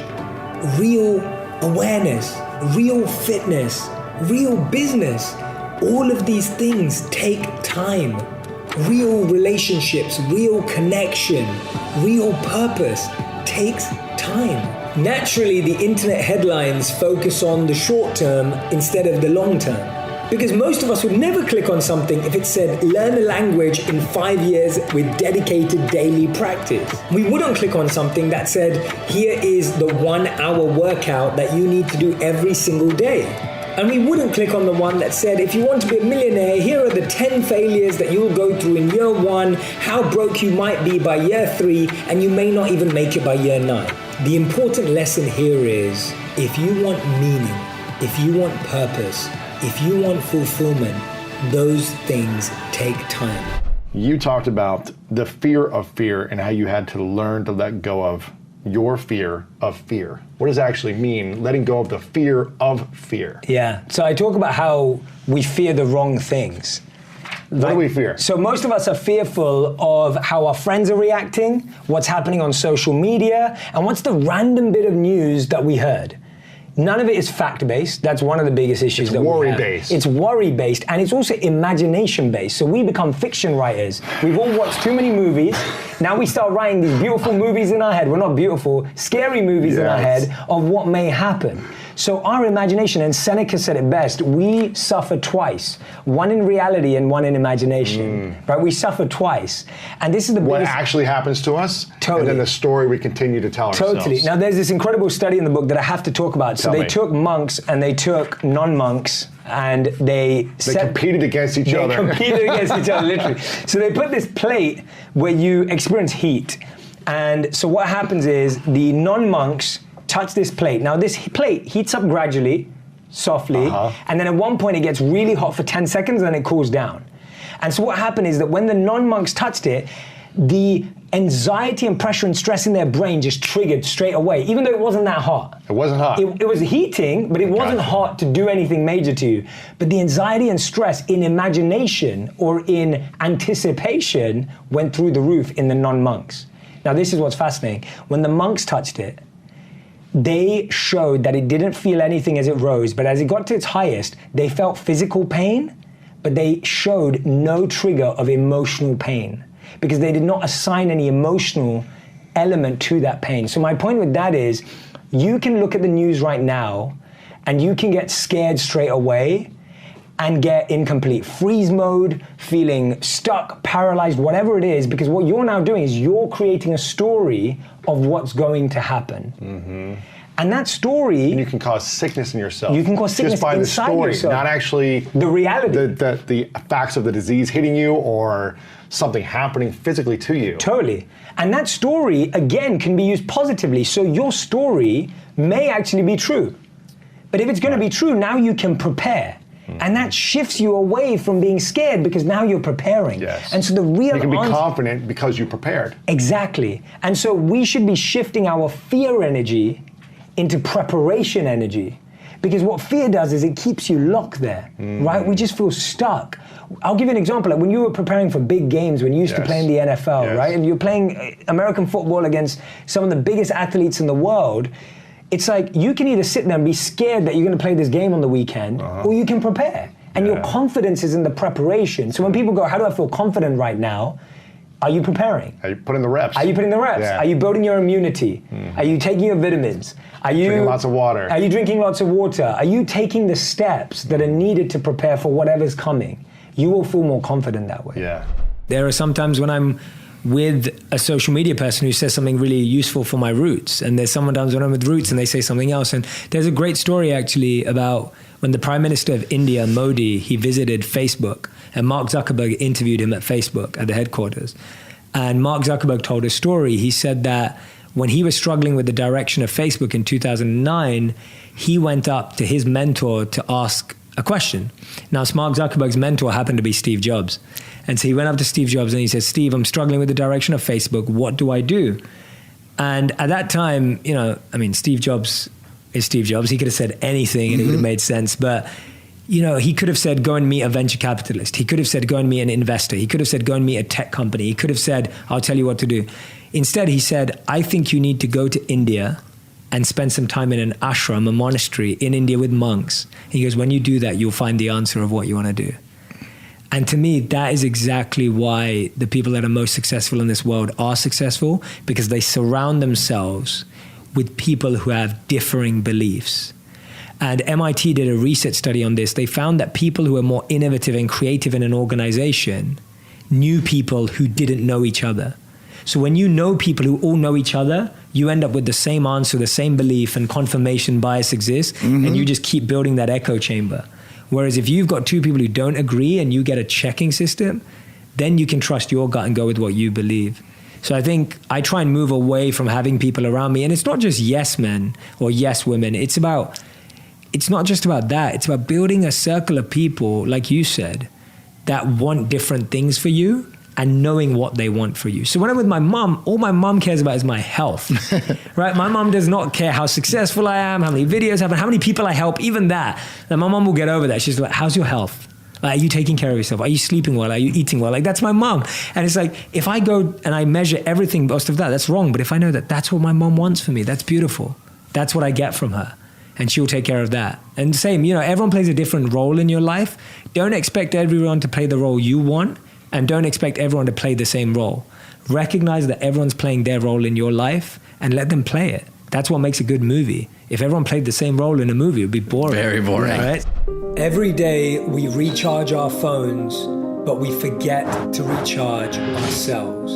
real awareness, real fitness, real business, all of these things take time. Real relationships, real connection, real purpose takes time. Naturally, the internet headlines focus on the short term instead of the long term. Because most of us would never click on something if it said, learn a language in 5 years with dedicated daily practice. We wouldn't click on something that said, here is the 1 hour workout that you need to do every single day. And we wouldn't click on the one that said, if you want to be a millionaire, here are the 10 failures that you'll go through in year 1, how broke you might be by year 3, and you may not even make it by year 9. The important lesson here is, if you want meaning, if you want purpose, if you want fulfillment, those things take time. You talked about the fear of fear and how you had to learn to let go of your fear of fear. What does that actually mean, letting go of the fear of fear? Yeah, so I talk about how we fear the wrong things. What do we fear? So most of us are fearful of how our friends are reacting, what's happening on social media, and what's the random bit of news that we heard. None of it is fact-based. That's one of the biggest issues that we have. Worry-based. It's worry-based, and it's also imagination-based. So we become fiction writers. We've all watched too many movies. Now we start writing these beautiful movies in our head. Well, not beautiful, scary movies in our head of what may happen. So our imagination, and Seneca said it best, we suffer twice. One in reality and one in imagination. Right? We suffer twice. And this is the What biggest... actually happens to us, Totally. and then the story we continue to tell ourselves. Totally. Now there's this incredible study in the book that I have to talk about. So they took monks and they took non-monks and they competed against each other. They competed against each other, literally. So they put this plate where you experience heat. And so what happens is the non-monks touch this plate. Now this plate heats up gradually, softly, and then at one point it gets really hot for 10 seconds and then it cools down. And so what happened is that when the non-monks touched it, the anxiety and pressure and stress in their brain just triggered straight away, even though it wasn't that hot. It wasn't hot. It was heating, but it wasn't hot to do anything major to you. But the anxiety and stress in imagination or in anticipation went through the roof in the non-monks. Now this is what's fascinating. When the monks touched it, they showed that it didn't feel anything as it rose, but as it got to its highest, they felt physical pain, but they showed no trigger of emotional pain because they did not assign any emotional element to that pain. So my point with that is, you can look at the news right now and you can get scared straight away and get in complete freeze mode, feeling stuck, paralyzed, whatever it is, because what you're now doing is you're creating a story of what's going to happen. And that story... And you can cause sickness in yourself. You can cause sickness just by the inside story, yourself. not actually the reality. The facts of the disease hitting you or something happening physically to you. Totally. And that story, again, can be used positively. So your story may actually be true. But if it's going to be true, now you can prepare. And that shifts you away from being scared because now you're preparing. Yes. And so the real you can be confident because you prepared. Exactly. And so we should be shifting our fear energy into preparation energy. Because what fear does is it keeps you locked there, right? We just feel stuck. I'll give you an example. Like when you were preparing for big games, when you used to play in the NFL, right? And you're playing American football against some of the biggest athletes in the world, it's like you can either sit there and be scared that you're going to play this game on the weekend, or you can prepare. And your confidence is in the preparation. So when people go, how do I feel confident right now? Are you preparing? Are you putting the reps? Are you putting the reps? Yeah. Are you building your immunity? Are you taking your vitamins? Are you drinking lots of water? Are you drinking lots of water? Are you taking the steps that are needed to prepare for whatever's coming? You will feel more confident that way. Yeah. There are some times when I'm with a social media person who says something really useful for my roots, and there's sometimes when I'm with roots and they say something else. And there's a great story actually about when the Prime Minister of India, Modi, he visited Facebook, and Mark Zuckerberg interviewed him at Facebook at the headquarters. And Mark Zuckerberg told a story. He said that when he was struggling with the direction of Facebook in 2009, he went up to his mentor to ask a question. Now, Mark Zuckerberg's mentor happened to be Steve Jobs. And so he went up to Steve Jobs and he said, Steve, I'm struggling with the direction of Facebook. What do I do? And at that time, you know, I mean, Steve Jobs is Steve Jobs. He could have said anything and it would have made sense. But, you know, he could have said, go and meet a venture capitalist. He could have said, go and meet an investor. He could have said, go and meet a tech company. He could have said, I'll tell you what to do. Instead, he said, I think you need to go to India and spend some time in an ashram, a monastery in India with monks. He goes, when you do that, you'll find the answer of what you want to do. And to me, that is exactly why the people that are most successful in this world are successful, because they surround themselves with people who have differing beliefs. And MIT did a research study on this. They found that people who are more innovative and creative in an organization knew people who didn't know each other. So when you know people who all know each other, you end up with the same answer, the same belief, and confirmation bias exists, and you just keep building that echo chamber. Whereas if you've got two people who don't agree and you get a checking system, then you can trust your gut and go with what you believe. So I think I try and move away from having people around me. And it's not just yes men or yes women. It's not just about that. It's about building a circle of people, like you said, that want different things for you and knowing what they want for you. So when I'm with my mom, all my mom cares about is my health, right? My mom does not care how successful I am, how many videos I have, how many people I help, even that. Like my mom will get over that. She's like, how's your health? Like, are you taking care of yourself? Are you sleeping well? Are you eating well? Like, that's my mom. And it's like, if I go and I measure everything, most of that, that's wrong. But if I know that that's what my mom wants for me, that's beautiful. That's what I get from her. And she'll take care of that. And same, you know, everyone plays a different role in your life. Don't expect everyone to play the role you want, and don't expect everyone to play the same role. Recognize that everyone's playing their role in your life and let them play it. That's what makes a good movie. If everyone played the same role in a movie, it would be boring. Very boring. Right? Every day we recharge our phones, but we forget to recharge ourselves.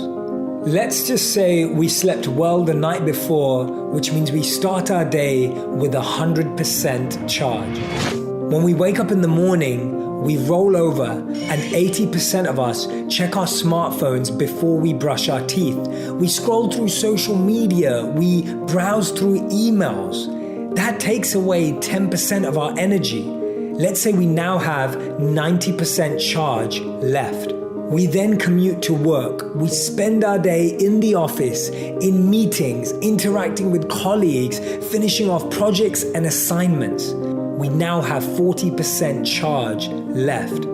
Let's just say we slept well the night before, which means we start our day with 100% charge. When we wake up in the morning, we roll over and 80% of us check our smartphones before we brush our teeth. We scroll through social media, we browse through emails. That takes away 10% of our energy. Let's say we now have 90% charge left. We then commute to work. We spend our day in the office, in meetings, interacting with colleagues, finishing off projects and assignments. We now have 40% charge left.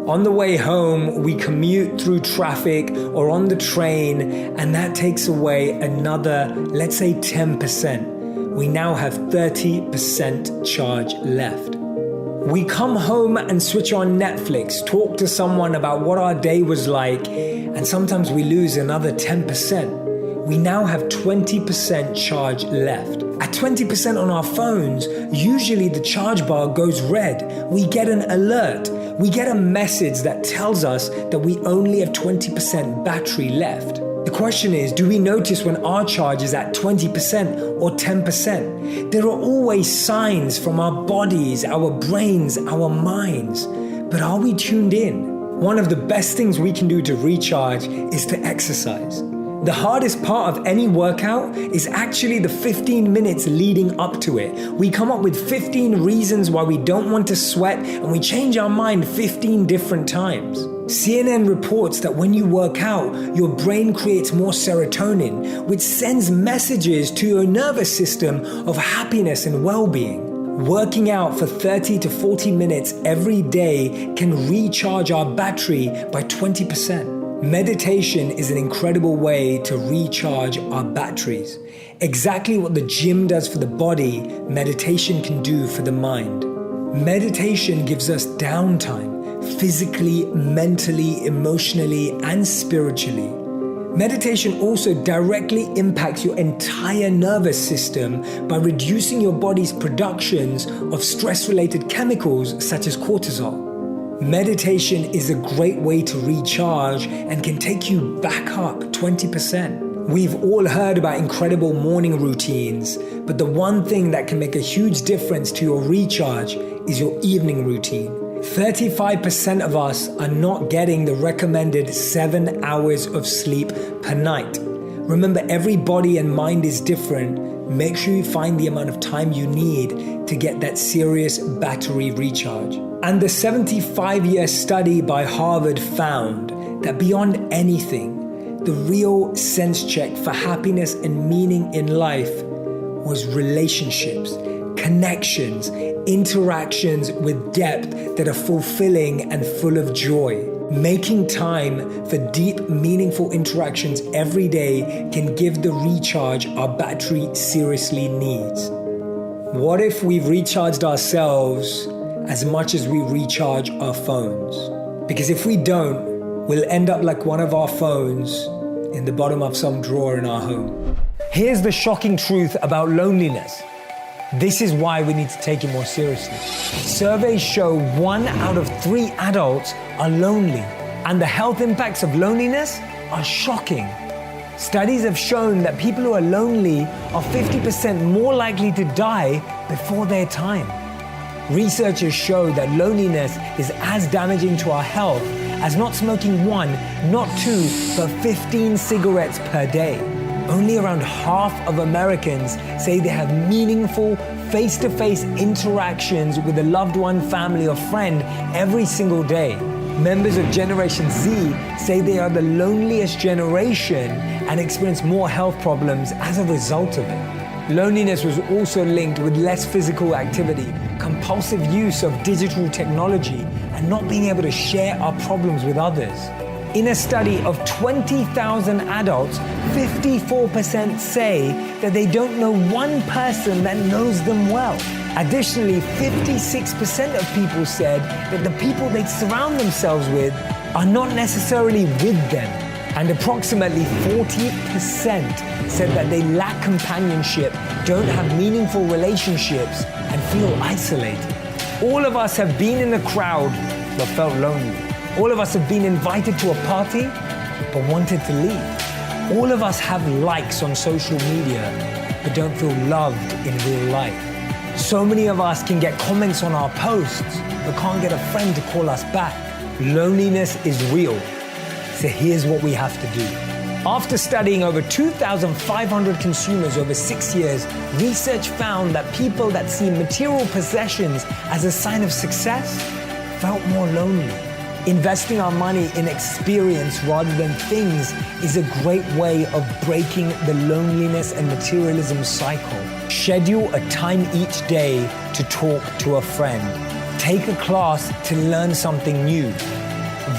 On the way home, we commute through traffic or on the train, and that takes away another, let's say 10%. We now have 30% charge left. We come home and switch on Netflix, talk to someone about what our day was like, and sometimes we lose another 10%. We now have 20% charge left. At 20% on our phones, usually the charge bar goes red. We get an alert. We get a message that tells us that we only have 20% battery left. The question is, do we notice when our charge is at 20% or 10%? There are always signs from our bodies, our brains, our minds. But are we tuned in? One of the best things we can do to recharge is to exercise. The hardest part of any workout is actually the 15 minutes leading up to it. We come up with 15 reasons why we don't want to sweat, and we change our mind 15 different times. CNN reports that when you work out, your brain creates more serotonin, which sends messages to your nervous system of happiness and well-being. Working out for 30 to 40 minutes every day can recharge our battery by 20%. Meditation is an incredible way to recharge our batteries. Exactly what the gym does for the body, meditation can do for the mind. Meditation gives us downtime, physically, mentally, emotionally, and spiritually. Meditation also directly impacts your entire nervous system by reducing your body's productions of stress-related chemicals such as cortisol. Meditation is a great way to recharge and can take you back up 20%. We've all heard about incredible morning routines, but the one thing that can make a huge difference to your recharge is your evening routine. 35% of us are not getting the recommended 7 hours of sleep per night. Remember, every body and mind is different. Make sure you find the amount of time you need to get that serious battery recharge. And the 75-year study by Harvard found that beyond anything, the real sense check for happiness and meaning in life was relationships, connections, interactions with depth that are fulfilling and full of joy. Making time for deep, meaningful interactions every day can give the recharge our battery seriously needs. What if we've recharged ourselves as much as we recharge our phones? Because if we don't, we'll end up like one of our phones in the bottom of some drawer in our home. Here's the shocking truth about loneliness. This is why we need to take it more seriously. Surveys show 1 out of 3 adults are lonely, and the health impacts of loneliness are shocking. Studies have shown that people who are lonely are 50% more likely to die before their time. Researchers show that loneliness is as damaging to our health as not smoking 1, not 2, but 15 cigarettes per day. Only around half of Americans say they have meaningful face-to-face interactions with a loved one, family, or friend every single day. Members of Generation Z say they are the loneliest generation and experience more health problems as a result of it. Loneliness was also linked with less physical activity, compulsive use of digital technology, and not being able to share our problems with others. In a study of 20,000 adults, 54% say that they don't know one person that knows them well. Additionally, 56% of people said that the people they surround themselves with are not necessarily with them. And approximately 40% said that they lack companionship, don't have meaningful relationships, and feel isolated. All of us have been in a crowd but felt lonely. All of us have been invited to a party but wanted to leave. All of us have likes on social media but don't feel loved in real life. So many of us can get comments on our posts but can't get a friend to call us back. Loneliness is real. So here's what we have to do. After studying over 2,500 consumers over 6 years, research found that people that see material possessions as a sign of success felt more lonely. Investing our money in experience rather than things is a great way of breaking the loneliness and materialism cycle. Schedule a time each day to talk to a friend. Take a class to learn something new.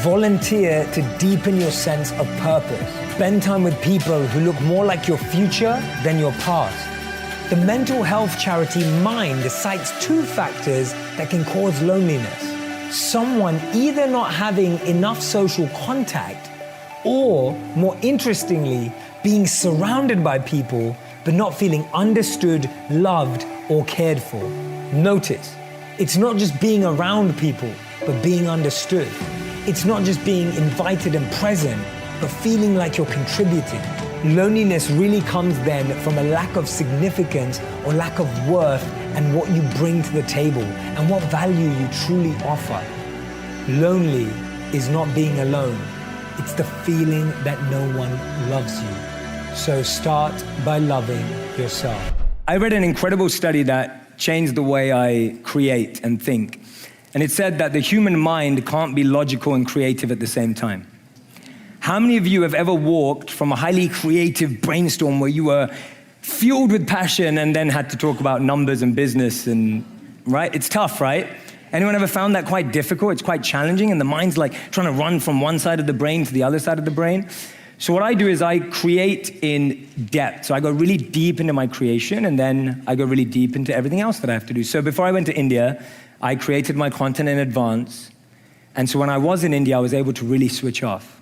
Volunteer to deepen your sense of purpose. Spend time with people who look more like your future than your past. The mental health charity Mind cites 2 factors that can cause loneliness. Someone either not having enough social contact or, more interestingly, being surrounded by people but not feeling understood, loved, or cared for. Notice, it's not just being around people, but being understood. It's not just being invited and present, but feeling like you're contributing. Loneliness really comes then from a lack of significance or lack of worth and what you bring to the table and what value you truly offer. Lonely is not being alone. It's the feeling that no one loves you. So start by loving yourself. I read an incredible study that changed the way I create and think. And it said that the human mind can't be logical and creative at the same time. How many of you have ever walked from a highly creative brainstorm where you were fueled with passion and then had to talk about numbers and business and, right? It's tough, right? Anyone ever found that quite difficult? It's quite challenging, and the mind's like trying to run from one side of the brain to the other side of the brain. So what I do is I create in depth. So I go really deep into my creation, and then I go really deep into everything else that I have to do. So before I went to India, I created my content in advance. And so when I was in India, I was able to really switch off.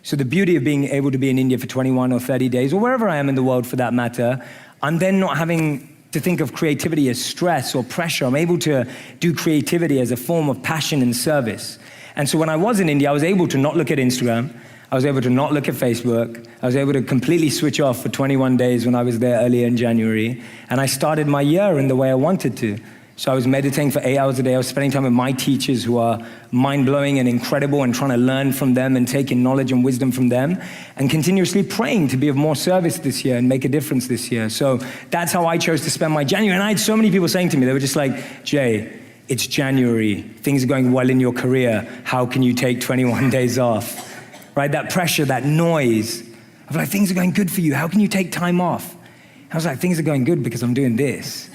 So the beauty of being able to be in India for 21 or 30 days, or wherever I am in the world for that matter, I'm then not having to think of creativity as stress or pressure. I'm able to do creativity as a form of passion and service. And so when I was in India, I was able to not look at Instagram. I was able to not look at Facebook. I was able to completely switch off for 21 days when I was there earlier in January. And I started my year in the way I wanted to. So I was meditating for 8 hours a day. I was spending time with my teachers who are mind-blowing and incredible, and trying to learn from them and taking knowledge and wisdom from them, and continuously praying to be of more service this year and make a difference this year. So that's how I chose to spend my January. And I had so many people saying to me, they were just like, Jay, it's January. Things are going well in your career. How can you take 21 days off? Right? That pressure, that noise of like, things are going good for you. How can you take time off? I was like, things are going good because I'm doing this.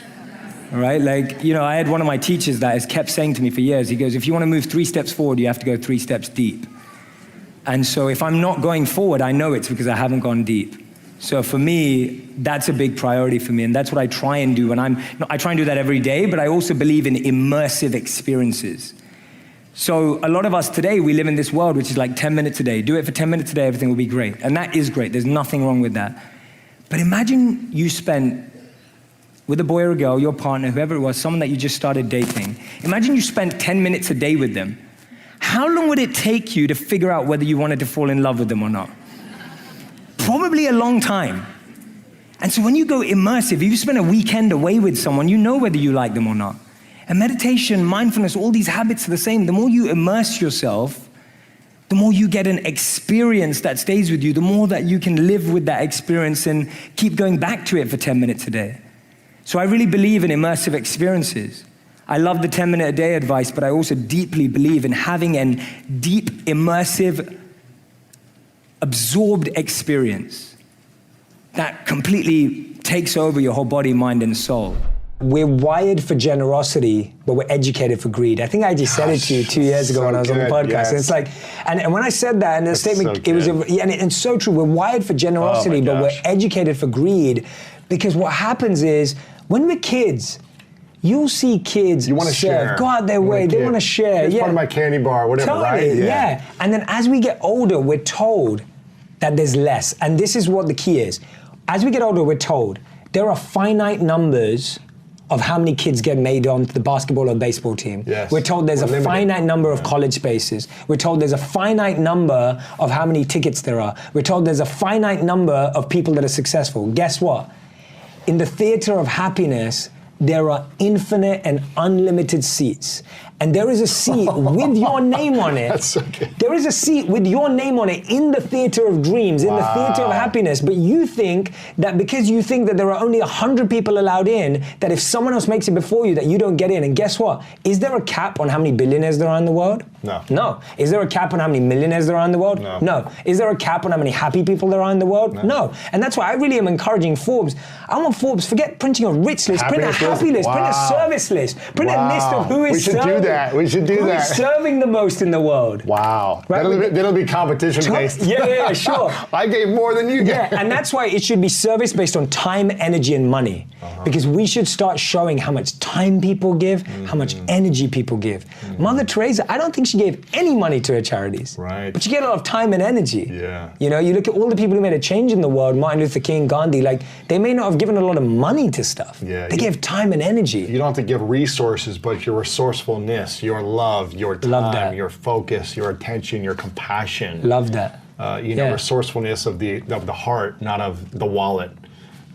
All right, like, you know, I had one of my teachers that has kept saying to me for years, he goes, if you want to move 3 steps forward, you have to go 3 steps deep. And so if I'm not going forward, I know it's because I haven't gone deep. So for me, that's a big priority for me. And that's what I try and do. And I try and do that every day, but I also believe in immersive experiences. So a lot of us today, we live in this world which is like 10 minutes a day. Do it for 10 minutes a day, everything will be great. And that is great. There's nothing wrong with that. But imagine you spent, with a boy or a girl, your partner, whoever it was, someone that you just started dating. Imagine you spent 10 minutes a day with them. How long would it take you to figure out whether you wanted to fall in love with them or not? Probably a long time. And so when you go immersive, if you spend a weekend away with someone, you know whether you like them or not. And meditation, mindfulness, all these habits are the same. The more you immerse yourself, the more you get an experience that stays with you, the more that you can live with that experience and keep going back to it for 10 minutes a day. So I really believe in immersive experiences. I love the 10-minute-a-day advice, but I also deeply believe in having a deep, immersive, absorbed experience that completely takes over your whole body, mind, and soul. We're wired for generosity, but we're educated for greed. I think I just said it to you 2 years ago when I was on the podcast. Yes. And it's like, and when I said that in the statement, it was, and it's so true. We're wired for generosity, but we're educated for greed, because what happens is when we're kids, you'll see kids you want to share. Go out their way. They want to share. It's part of my candy bar, whatever, totally, right? Yeah. And then as we get older, we're told that there's less. And this is what the key is. As we get older, we're told there are finite numbers of how many kids get made onto the basketball or baseball team. Yes. We're told there's a finite number of college spaces. We're told there's a finite number of how many tickets there are. We're told there's a finite number of people that are successful. Guess what? In the theater of happiness, there are infinite and unlimited seats. And there is a seat with your name on it. That's okay. There is a seat with your name on it in the theater of dreams, in the theater of happiness. But you think that because you think that there are only 100 people allowed in, that if someone else makes it before you, that you don't get in. And guess what? Is there a cap on how many billionaires there are in the world? No. No. Is there a cap on how many millionaires there are in the world? No. No. Is there a cap on how many happy people there are in the world? No. And that's why I really am encouraging Forbes. I want Forbes, forget printing a rich list, print a happy list, print a service list, print a list of who is serving. We should do that. We should do that. Who's serving the most in the world? Wow. Right? That'll be competition based. Yeah, sure. I gave more than you gave. Yeah, and that's why it should be service based on time, energy, and money. Because we should start showing how much time people give, how much energy people give. Mother Teresa, I don't think she gave any money to her charities. Right. But she gave a lot of time and energy. Yeah. You know, you look at all the people who made a change in the world, Martin Luther King, Gandhi, like, they may not have given a lot of money to stuff. Yeah. They gave time and energy. You don't have to give resources, but your resourcefulness, your love, your time, your focus, your attention, your compassion. Love that. Resourcefulness of the heart, not of the wallet,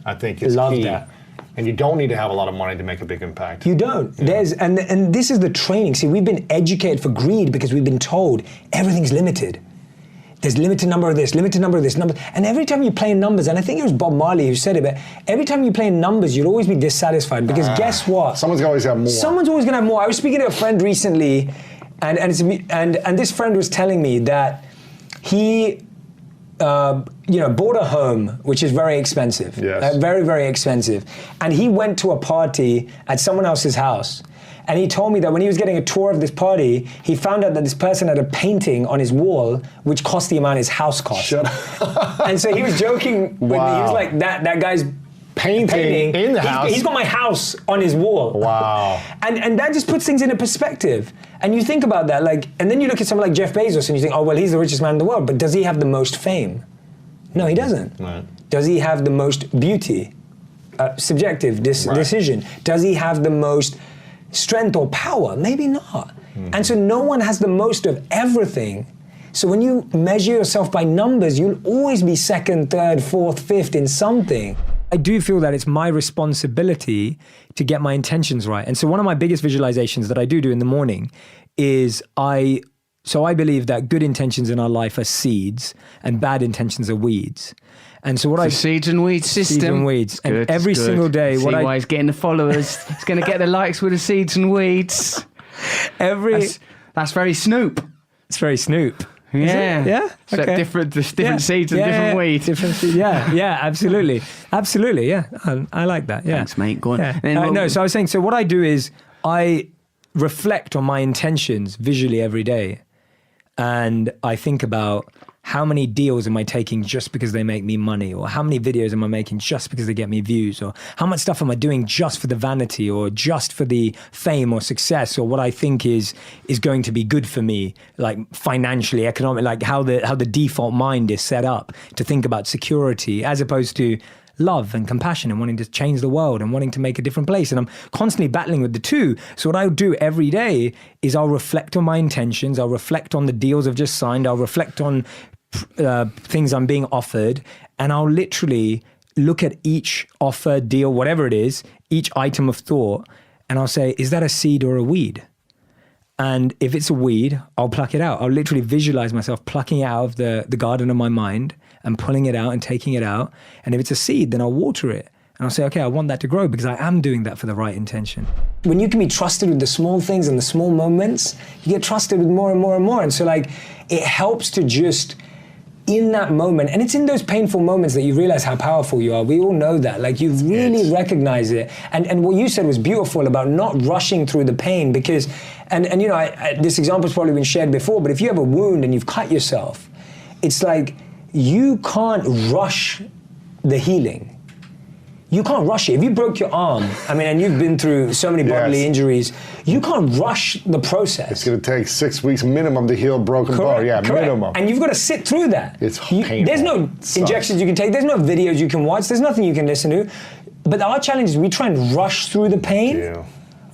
I think is key. Love that. And you don't need to have a lot of money to make a big impact. You don't. Yeah. And this is the training. See, we've been educated for greed because we've been told everything's limited. There's limited number of this, limited number of this, number. And every time you play in numbers, and I think it was Bob Marley who said it, but every time you play in numbers, you'll always be dissatisfied because guess what? Someone's always got more. Someone's always gonna have more. I was speaking to a friend recently, and this friend was telling me that he bought a home, which is very expensive. Yes. Very, very expensive. And he went to a party at someone else's house. And he told me that when he was getting a tour of this party, he found out that this person had a painting on his wall which cost the amount his house cost. Shut up. And so he was joking with me. He was like, that guy's Painting in the house. He's got my house on his wall. Wow. And that just puts things into perspective. And you think about that, and then you look at someone like Jeff Bezos and you think, oh, well, he's the richest man in the world, but does he have the most fame? No, he doesn't. Right. Does he have the most beauty? Subjective decision. Does he have the most strength or power? Maybe not. And so no one has the most of everything. So when you measure yourself by numbers, you'll always be second, third, fourth, fifth in something. I do feel that it's my responsibility to get my intentions right. And so one of my biggest visualizations that I do in the morning is I believe that good intentions in our life are seeds and bad intentions are weeds. And so the seeds and weeds system. Seeds and weeds. Good, and every single day, why he's getting the followers. He's going to get the likes with the seeds and weeds. That's very Snoop. It's very Snoop. Yeah. Yeah? So Okay. different seeds and different weeds. Different seeds. Yeah, absolutely. Absolutely, yeah. I like that, yeah. Thanks, mate. Go on. Yeah. And then No, so I was saying, so what I do is I reflect on my intentions visually every day. And I think about how many deals am I taking just because they make me money? Or how many videos am I making just because they get me views? Or how much stuff am I doing just for the vanity or just for the fame or success or what I think is going to be good for me, like financially, economically, like how the default mind is set up to think about security as opposed to love and compassion and wanting to change the world and wanting to make a different place. And I'm constantly battling with the two. So what I do every day is I'll reflect on my intentions. I'll reflect on the deals I've just signed. I'll reflect on things I'm being offered. And I'll literally look at each offer, deal, whatever it is, each item of thought. And I'll say, is that a seed or a weed? And if it's a weed, I'll pluck it out. I'll literally visualize myself plucking it out of the garden of my mind and pulling it out and taking it out. And if it's a seed, then I'll water it. And I'll say, okay, I want that to grow because I am doing that for the right intention. When you can be trusted with the small things and the small moments, you get trusted with more and more and more. And so it helps to just, in that moment, and it's in those painful moments that you realize how powerful you are. We all know that. You really recognize it. And what you said was beautiful about not rushing through the pain because, and this example's probably been shared before, but if you have a wound and you've cut yourself, it's like you can't rush the healing. You can't rush it. If you broke your arm, and you've been through so many bodily injuries, you can't rush the process. It's going to take 6 weeks minimum to heal a broken bone. Yeah, correct. minimum. And you've got to sit through that. It's painful. There's no injections you can take. There's no videos you can watch. There's nothing you can listen to. But our challenge is we try and rush through the pain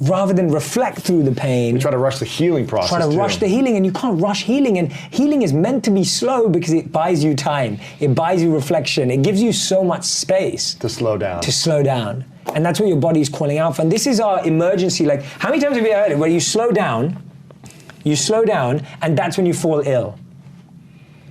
rather than reflect through the pain. We try to rush the healing process. Rush the healing, and you can't rush healing. And healing is meant to be slow because it buys you time. It buys you reflection. It gives you so much space. To slow down. And that's what your body's calling out for. And this is our emergency. How many times have you heard it where you slow down, and that's when you fall ill?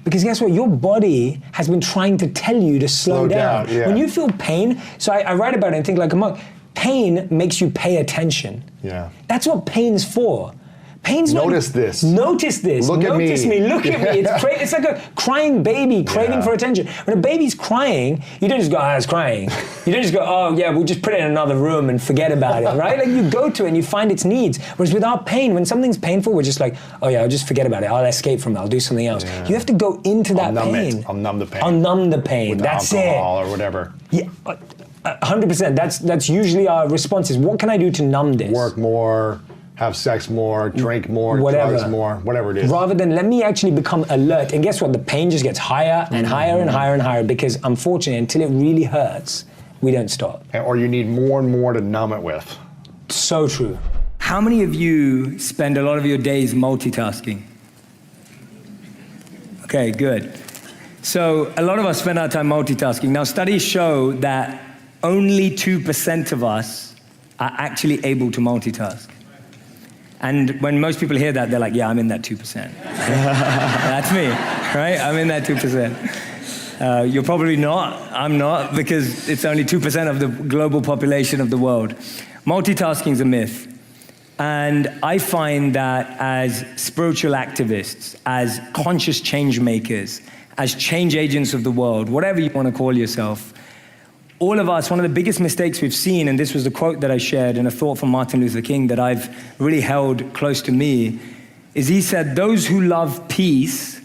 Because guess what? Your body has been trying to tell you to slow down. Yeah. When you feel pain, so I write about it and think like a monk, pain makes you pay attention. Yeah. That's what pain's for. Pain's Notice this. Notice this. Look at me. Notice me. Look at me. It's like a crying baby craving for attention. When a baby's crying, you don't just go, it's crying. You don't just go, oh yeah, we'll just put it in another room and forget about it, right? You go to it and you find its needs. Whereas without pain, when something's painful, we're just like, oh yeah, I'll just forget about it. I'll escape from it. I'll do something else. Yeah. You have to go into that pain. I'll numb the pain. I'll numb the pain. With That's alcohol it. or whatever. Yeah. 100%. That's usually our response is, what can I do to numb this? Work more, have sex more, drink more, drugs more, whatever it is. Rather than let me actually become alert. And guess what? The pain just gets higher and higher and higher and higher because unfortunately, until it really hurts, we don't stop. Or you need more and more to numb it with. So true. How many of you spend a lot of your days multitasking? Okay, good. So a lot of us spend our time multitasking. Now, studies show that only 2% of us are actually able to multitask. And when most people hear that, they're like, yeah, I'm in that 2%. That's me, right? I'm in that 2%. You're probably not. I'm not, because it's only 2% of the global population of the world. Multitasking is a myth. And I find that as spiritual activists, as conscious change makers, as change agents of the world, whatever you want to call yourself. All of us, one of the biggest mistakes we've seen, and this was the quote that I shared and a thought from Martin Luther King that I've really held close to me, is he said, those who love peace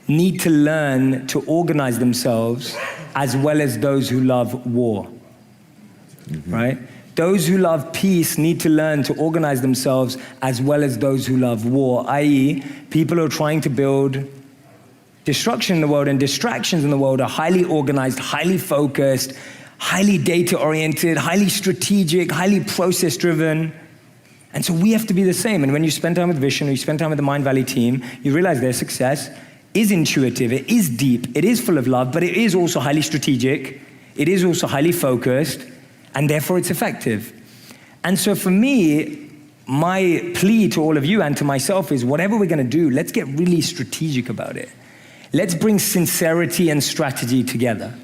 need to learn to organize themselves as well as those who love war, right? Those who love peace need to learn to organize themselves as well as those who love war, i.e., people who are trying to build destruction in the world and distractions in the world are highly organized, highly focused, highly data-oriented, highly strategic, highly process-driven. And so we have to be the same. And when you spend time with Vision, or you spend time with the Mind Valley team, you realize their success is intuitive, it is deep, it is full of love, but it is also highly strategic, it is also highly focused, and therefore it's effective. And so for me, my plea to all of you and to myself is whatever we're gonna do, let's get really strategic about it. Let's bring sincerity and strategy together.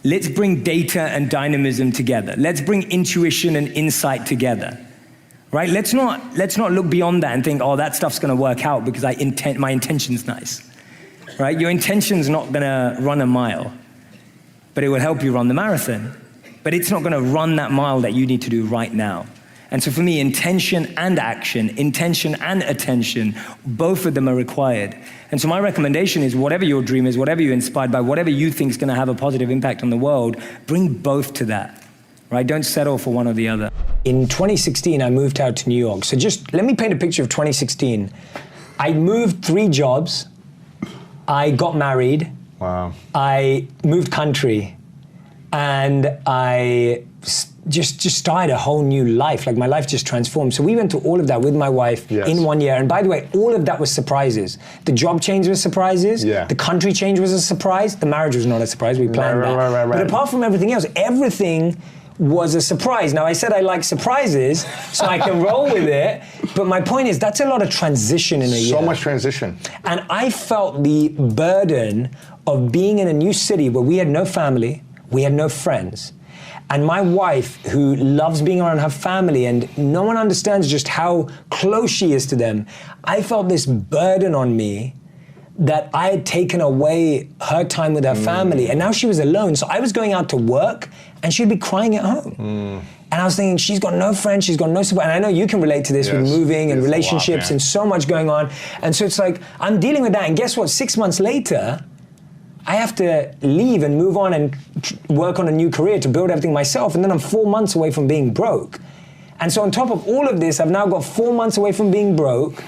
Let's bring data and dynamism together. Let's bring intuition and insight together, right? Let's not look beyond that and think, oh, that stuff's gonna work out because my intention's nice, right? Your intention's not gonna run a mile, but it will help you run the marathon. But it's not gonna run that mile that you need to do right now. And so for me, intention and action, intention and attention, both of them are required. And so my recommendation is whatever your dream is, whatever you're inspired by, whatever you think is gonna have a positive impact on the world, bring both to that, right? Don't settle for one or the other. In 2016, I moved out to New York. So just let me paint a picture of 2016. I moved 3 jobs. I got married. Wow. I moved country. And I just started a whole new life. Like my life just transformed. So we went through all of that with my wife in 1 year. And by the way, all of that was surprises. The job change was surprises. Yeah. The country change was a surprise. The marriage was not a surprise. We planned that. Right. But apart from everything else, everything was a surprise. Now I said I like surprises, so I can roll with it. But my point is that's a lot of transition in a year. So much transition. And I felt the burden of being in a new city where we had no family, we had no friends. And my wife, who loves being around her family, and no one understands just how close she is to them, I felt this burden on me that I had taken away her time with her family, and now she was alone. So I was going out to work, and she'd be crying at home. And I was thinking, she's got no friends, she's got no support. And I know you can relate to this with moving and relationships and so much going on. And so it's like, I'm dealing with that, and guess what? 6 months later, I have to leave and move on and work on a new career to build everything myself, and then I'm 4 months away from being broke. And so on top of all of this, I've now got 4 months away from being broke.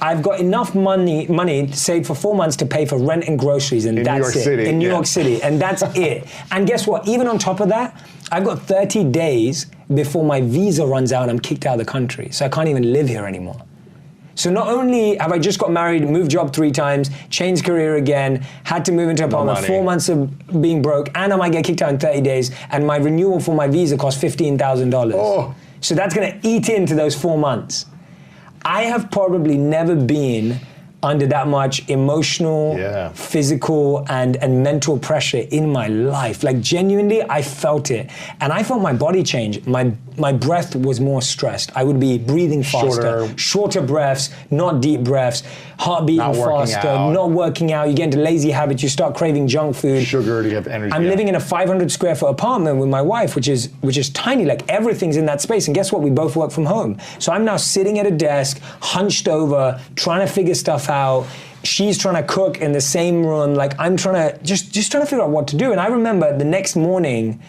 I've got enough money saved for 4 months to pay for rent and groceries, and that's it. In New York City, and that's it. And guess what? Even on top of that, I've got 30 days before my visa runs out and I'm kicked out of the country. So I can't even live here anymore. So not only have I just got married, moved job 3 times, changed career again, had to move into an apartment, 4 months of being broke, and I might get kicked out in 30 days, and my renewal for my visa costs $15,000. Oh. So that's gonna eat into those 4 months. I have probably never been under that much emotional, physical, and mental pressure in my life. Like genuinely, I felt it. And I felt my body change. My breath was more stressed. I would be breathing faster, shorter breaths, not deep breaths, heart beating faster, not working out. You get into lazy habits, you start craving junk food. Sugar to get energy. I'm living in a 500 square foot apartment with my wife, which is tiny, like everything's in that space. And guess what? We both work from home. So I'm now sitting at a desk, hunched over, trying to figure stuff out. She's trying to cook in the same room. Like I'm trying to, just trying to figure out what to do. And I remember the next morning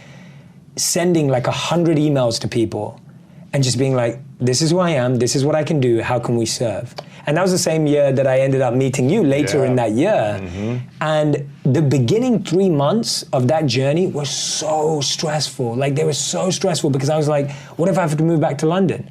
sending like 100 emails to people and just being like, this is who I am, this is what I can do, how can we serve? And that was the same year that I ended up meeting you later in that year. And the beginning 3 months of that journey were so stressful. Like they were so stressful because I was like, what if I have to move back to London?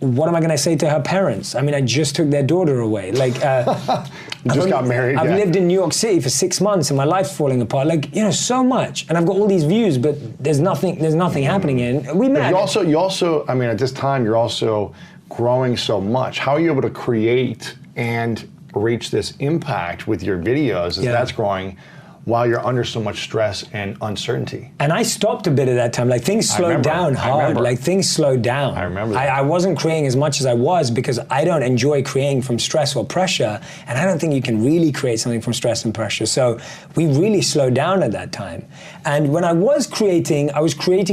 What am I gonna say to her parents? I mean, I just took their daughter away. Like, just got married. I've lived in New York City for 6 months and my life's falling apart. Like, so much. And I've got all these views, but there's nothing happening in. We met. You also, I mean, at this time, you're also growing so much. How are you able to create and reach this impact with your videos as that's growing while you're under so much stress and uncertainty. And I stopped a bit at that time. Like things slowed down hard. Like things slowed down. I remember that. I wasn't creating as much as I was because I don't enjoy creating from stress or pressure. And I don't think you can really create something from stress and pressure. So we really slowed down at that time. And when I was creating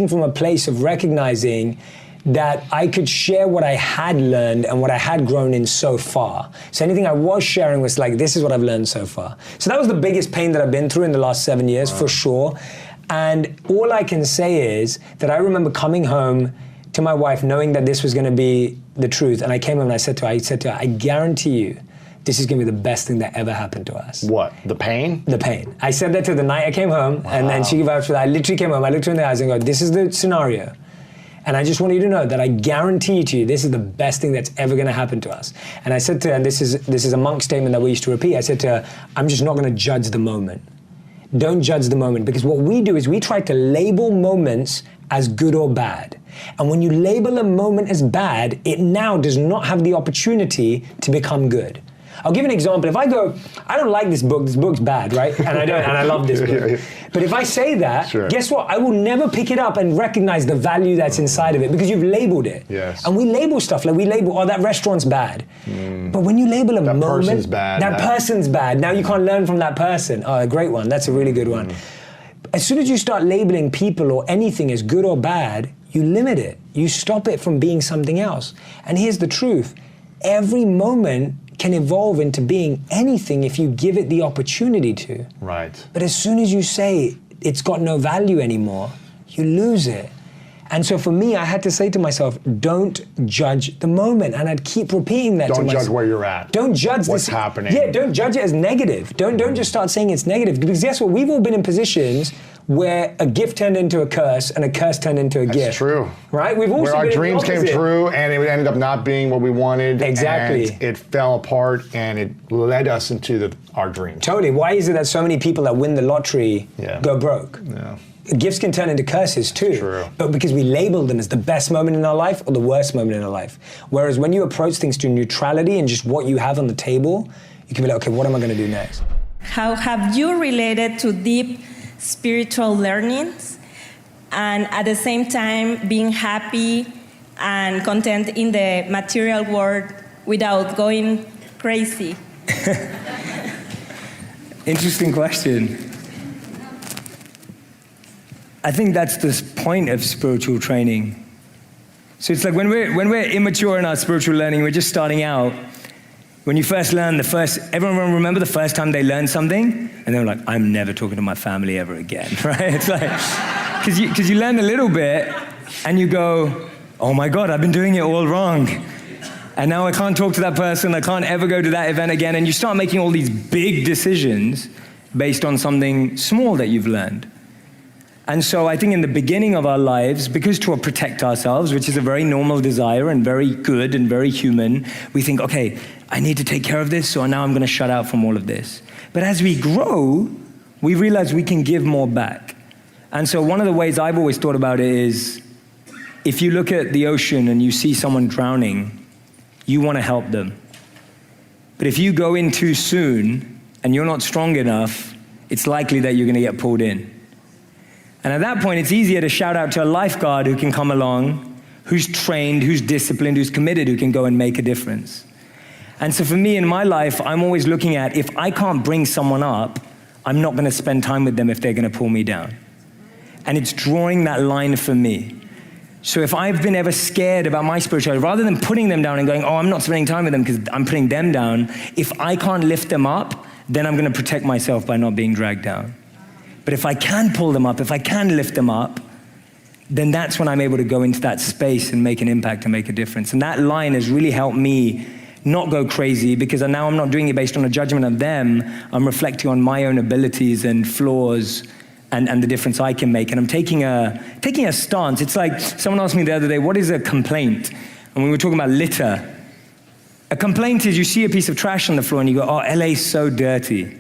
from a place of recognizing that I could share what I had learned and what I had grown in so far. So anything I was sharing was like, this is what I've learned so far. So that was the biggest pain that I've been through in the last 7 years, for sure. And all I can say is that I remember coming home to my wife knowing that this was gonna be the truth. And I came home and I said to her, I guarantee you, this is gonna be the best thing that ever happened to us. What, the pain? The pain. I said that to her the night I came home, and then she vouched for that. I literally came home, I looked her in the eyes and go, this is the scenario. And I just want you to know that I guarantee to you, this is the best thing that's ever gonna happen to us. And I said to her, and this is a monk statement that we used to repeat, I said to her, I'm just not gonna judge the moment. Don't judge the moment, because what we do is we try to label moments as good or bad. And when you label a moment as bad, it now does not have the opportunity to become good. I'll give an example. If I go, I don't like this book's bad, right? And I love this book. But if I say that, guess what? I will never pick it up and recognize the value that's inside of it, because you've labeled it. Yes. And we label stuff, like we label, oh, that restaurant's bad. But when you label a moment, person's bad. That person's bad. Now you can't learn from that person. Oh, a great one. That's a really good one. As soon as you start labeling people or anything as good or bad, you limit it. You stop it from being something else. And here's the truth. Every moment can evolve into being anything if you give it the opportunity to. Right. But as soon as you say it's got no value anymore, you lose it. And so for me, I had to say to myself, don't judge the moment. And I'd keep repeating that to myself. Don't judge where you're at. Don't judge what's happening. Yeah, don't judge it as negative. Don't just start saying it's negative. Because guess what? We've all been in positions where a gift turned into a curse and a curse turned into a gift. That's true. Right? We've also where our been dreams came true and it ended up not being what we wanted. Exactly. And it fell apart and it led us into our dreams. Totally. Why is it that so many people that win the lottery go broke? Yeah. Gifts can turn into curses too. True. But because we label them as the best moment in our life or the worst moment in our life. Whereas when you approach things to neutrality and just what you have on the table, you can be like, okay, what am I going to do next? How have you related to deep spiritual learnings and at the same time being happy and content in the material world without going crazy? Interesting question. I think that's the point of spiritual training. So it's like when we're immature in our spiritual learning, we're just starting out. When you first learn everyone remember the first time they learned something? And they're like, I'm never talking to my family ever again, right? It's like, because you learn a little bit and you go, oh my God, I've been doing it all wrong. And now I can't talk to that person, I can't ever go to that event again. And you start making all these big decisions based on something small that you've learned. And so I think in the beginning of our lives, because to protect ourselves, which is a very normal desire and very good and very human, we think, okay, I need to take care of this, so now I'm going to shut out from all of this. But as we grow, we realize we can give more back. And so one of the ways I've always thought about it is, if you look at the ocean and you see someone drowning, you want to help them. But if you go in too soon and you're not strong enough, it's likely that you're going to get pulled in. And at that point, it's easier to shout out to a lifeguard who can come along, who's trained, who's disciplined, who's committed, who can go and make a difference. And so for me in my life, I'm always looking at, if I can't bring someone up, I'm not going to spend time with them if they're going to pull me down. And it's drawing that line for me. So if I've been ever scared about my spirituality, rather than putting them down and going, oh, I'm not spending time with them because I'm putting them down, if I can't lift them up, then I'm going to protect myself by not being dragged down. But if I can pull them up, if I can lift them up, then that's when I'm able to go into that space and make an impact and make a difference. And that line has really helped me not go crazy, because now I'm not doing it based on a judgment of them. I'm reflecting on my own abilities and flaws and the difference I can make. And I'm taking a stance. It's like someone asked me the other day, what is a complaint? And we were talking about litter. A complaint is you see a piece of trash on the floor and you go, oh, LA's so dirty.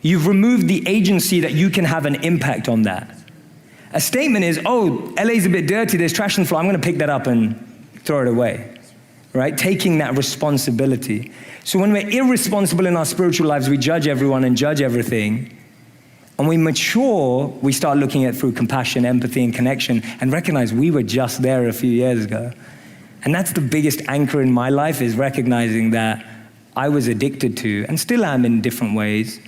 You've removed the agency that you can have an impact on that. A statement is, oh, LA's a bit dirty, there's trash on the floor, I'm gonna pick that up and throw it away, right? Taking that responsibility. So when we're irresponsible in our spiritual lives, we judge everyone and judge everything. And we mature, we start looking at it through compassion, empathy, and connection, and recognize we were just there a few years ago. And that's the biggest anchor in my life, is recognizing that I was addicted to, and still am in different ways,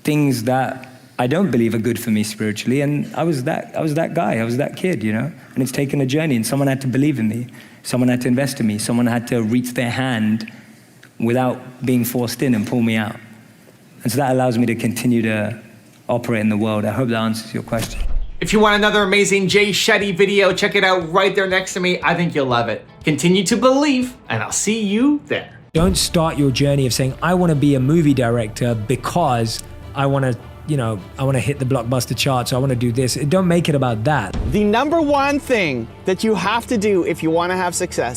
things that I don't believe are good for me spiritually. And I was that guy, I was that kid, you know? And it's taken a journey, and someone had to believe in me. Someone had to invest in me. Someone had to reach their hand without being forced in and pull me out. And so that allows me to continue to operate in the world. I hope that answers your question. If you want another amazing Jay Shetty video, check it out right there next to me. I think you'll love it. Continue to believe, and I'll see you there. Don't start your journey of saying, I want to be a movie director because I want to, I want to hit the blockbuster charts. I want to do this. Don't make it about that. The number one thing that you have to do if you want to have success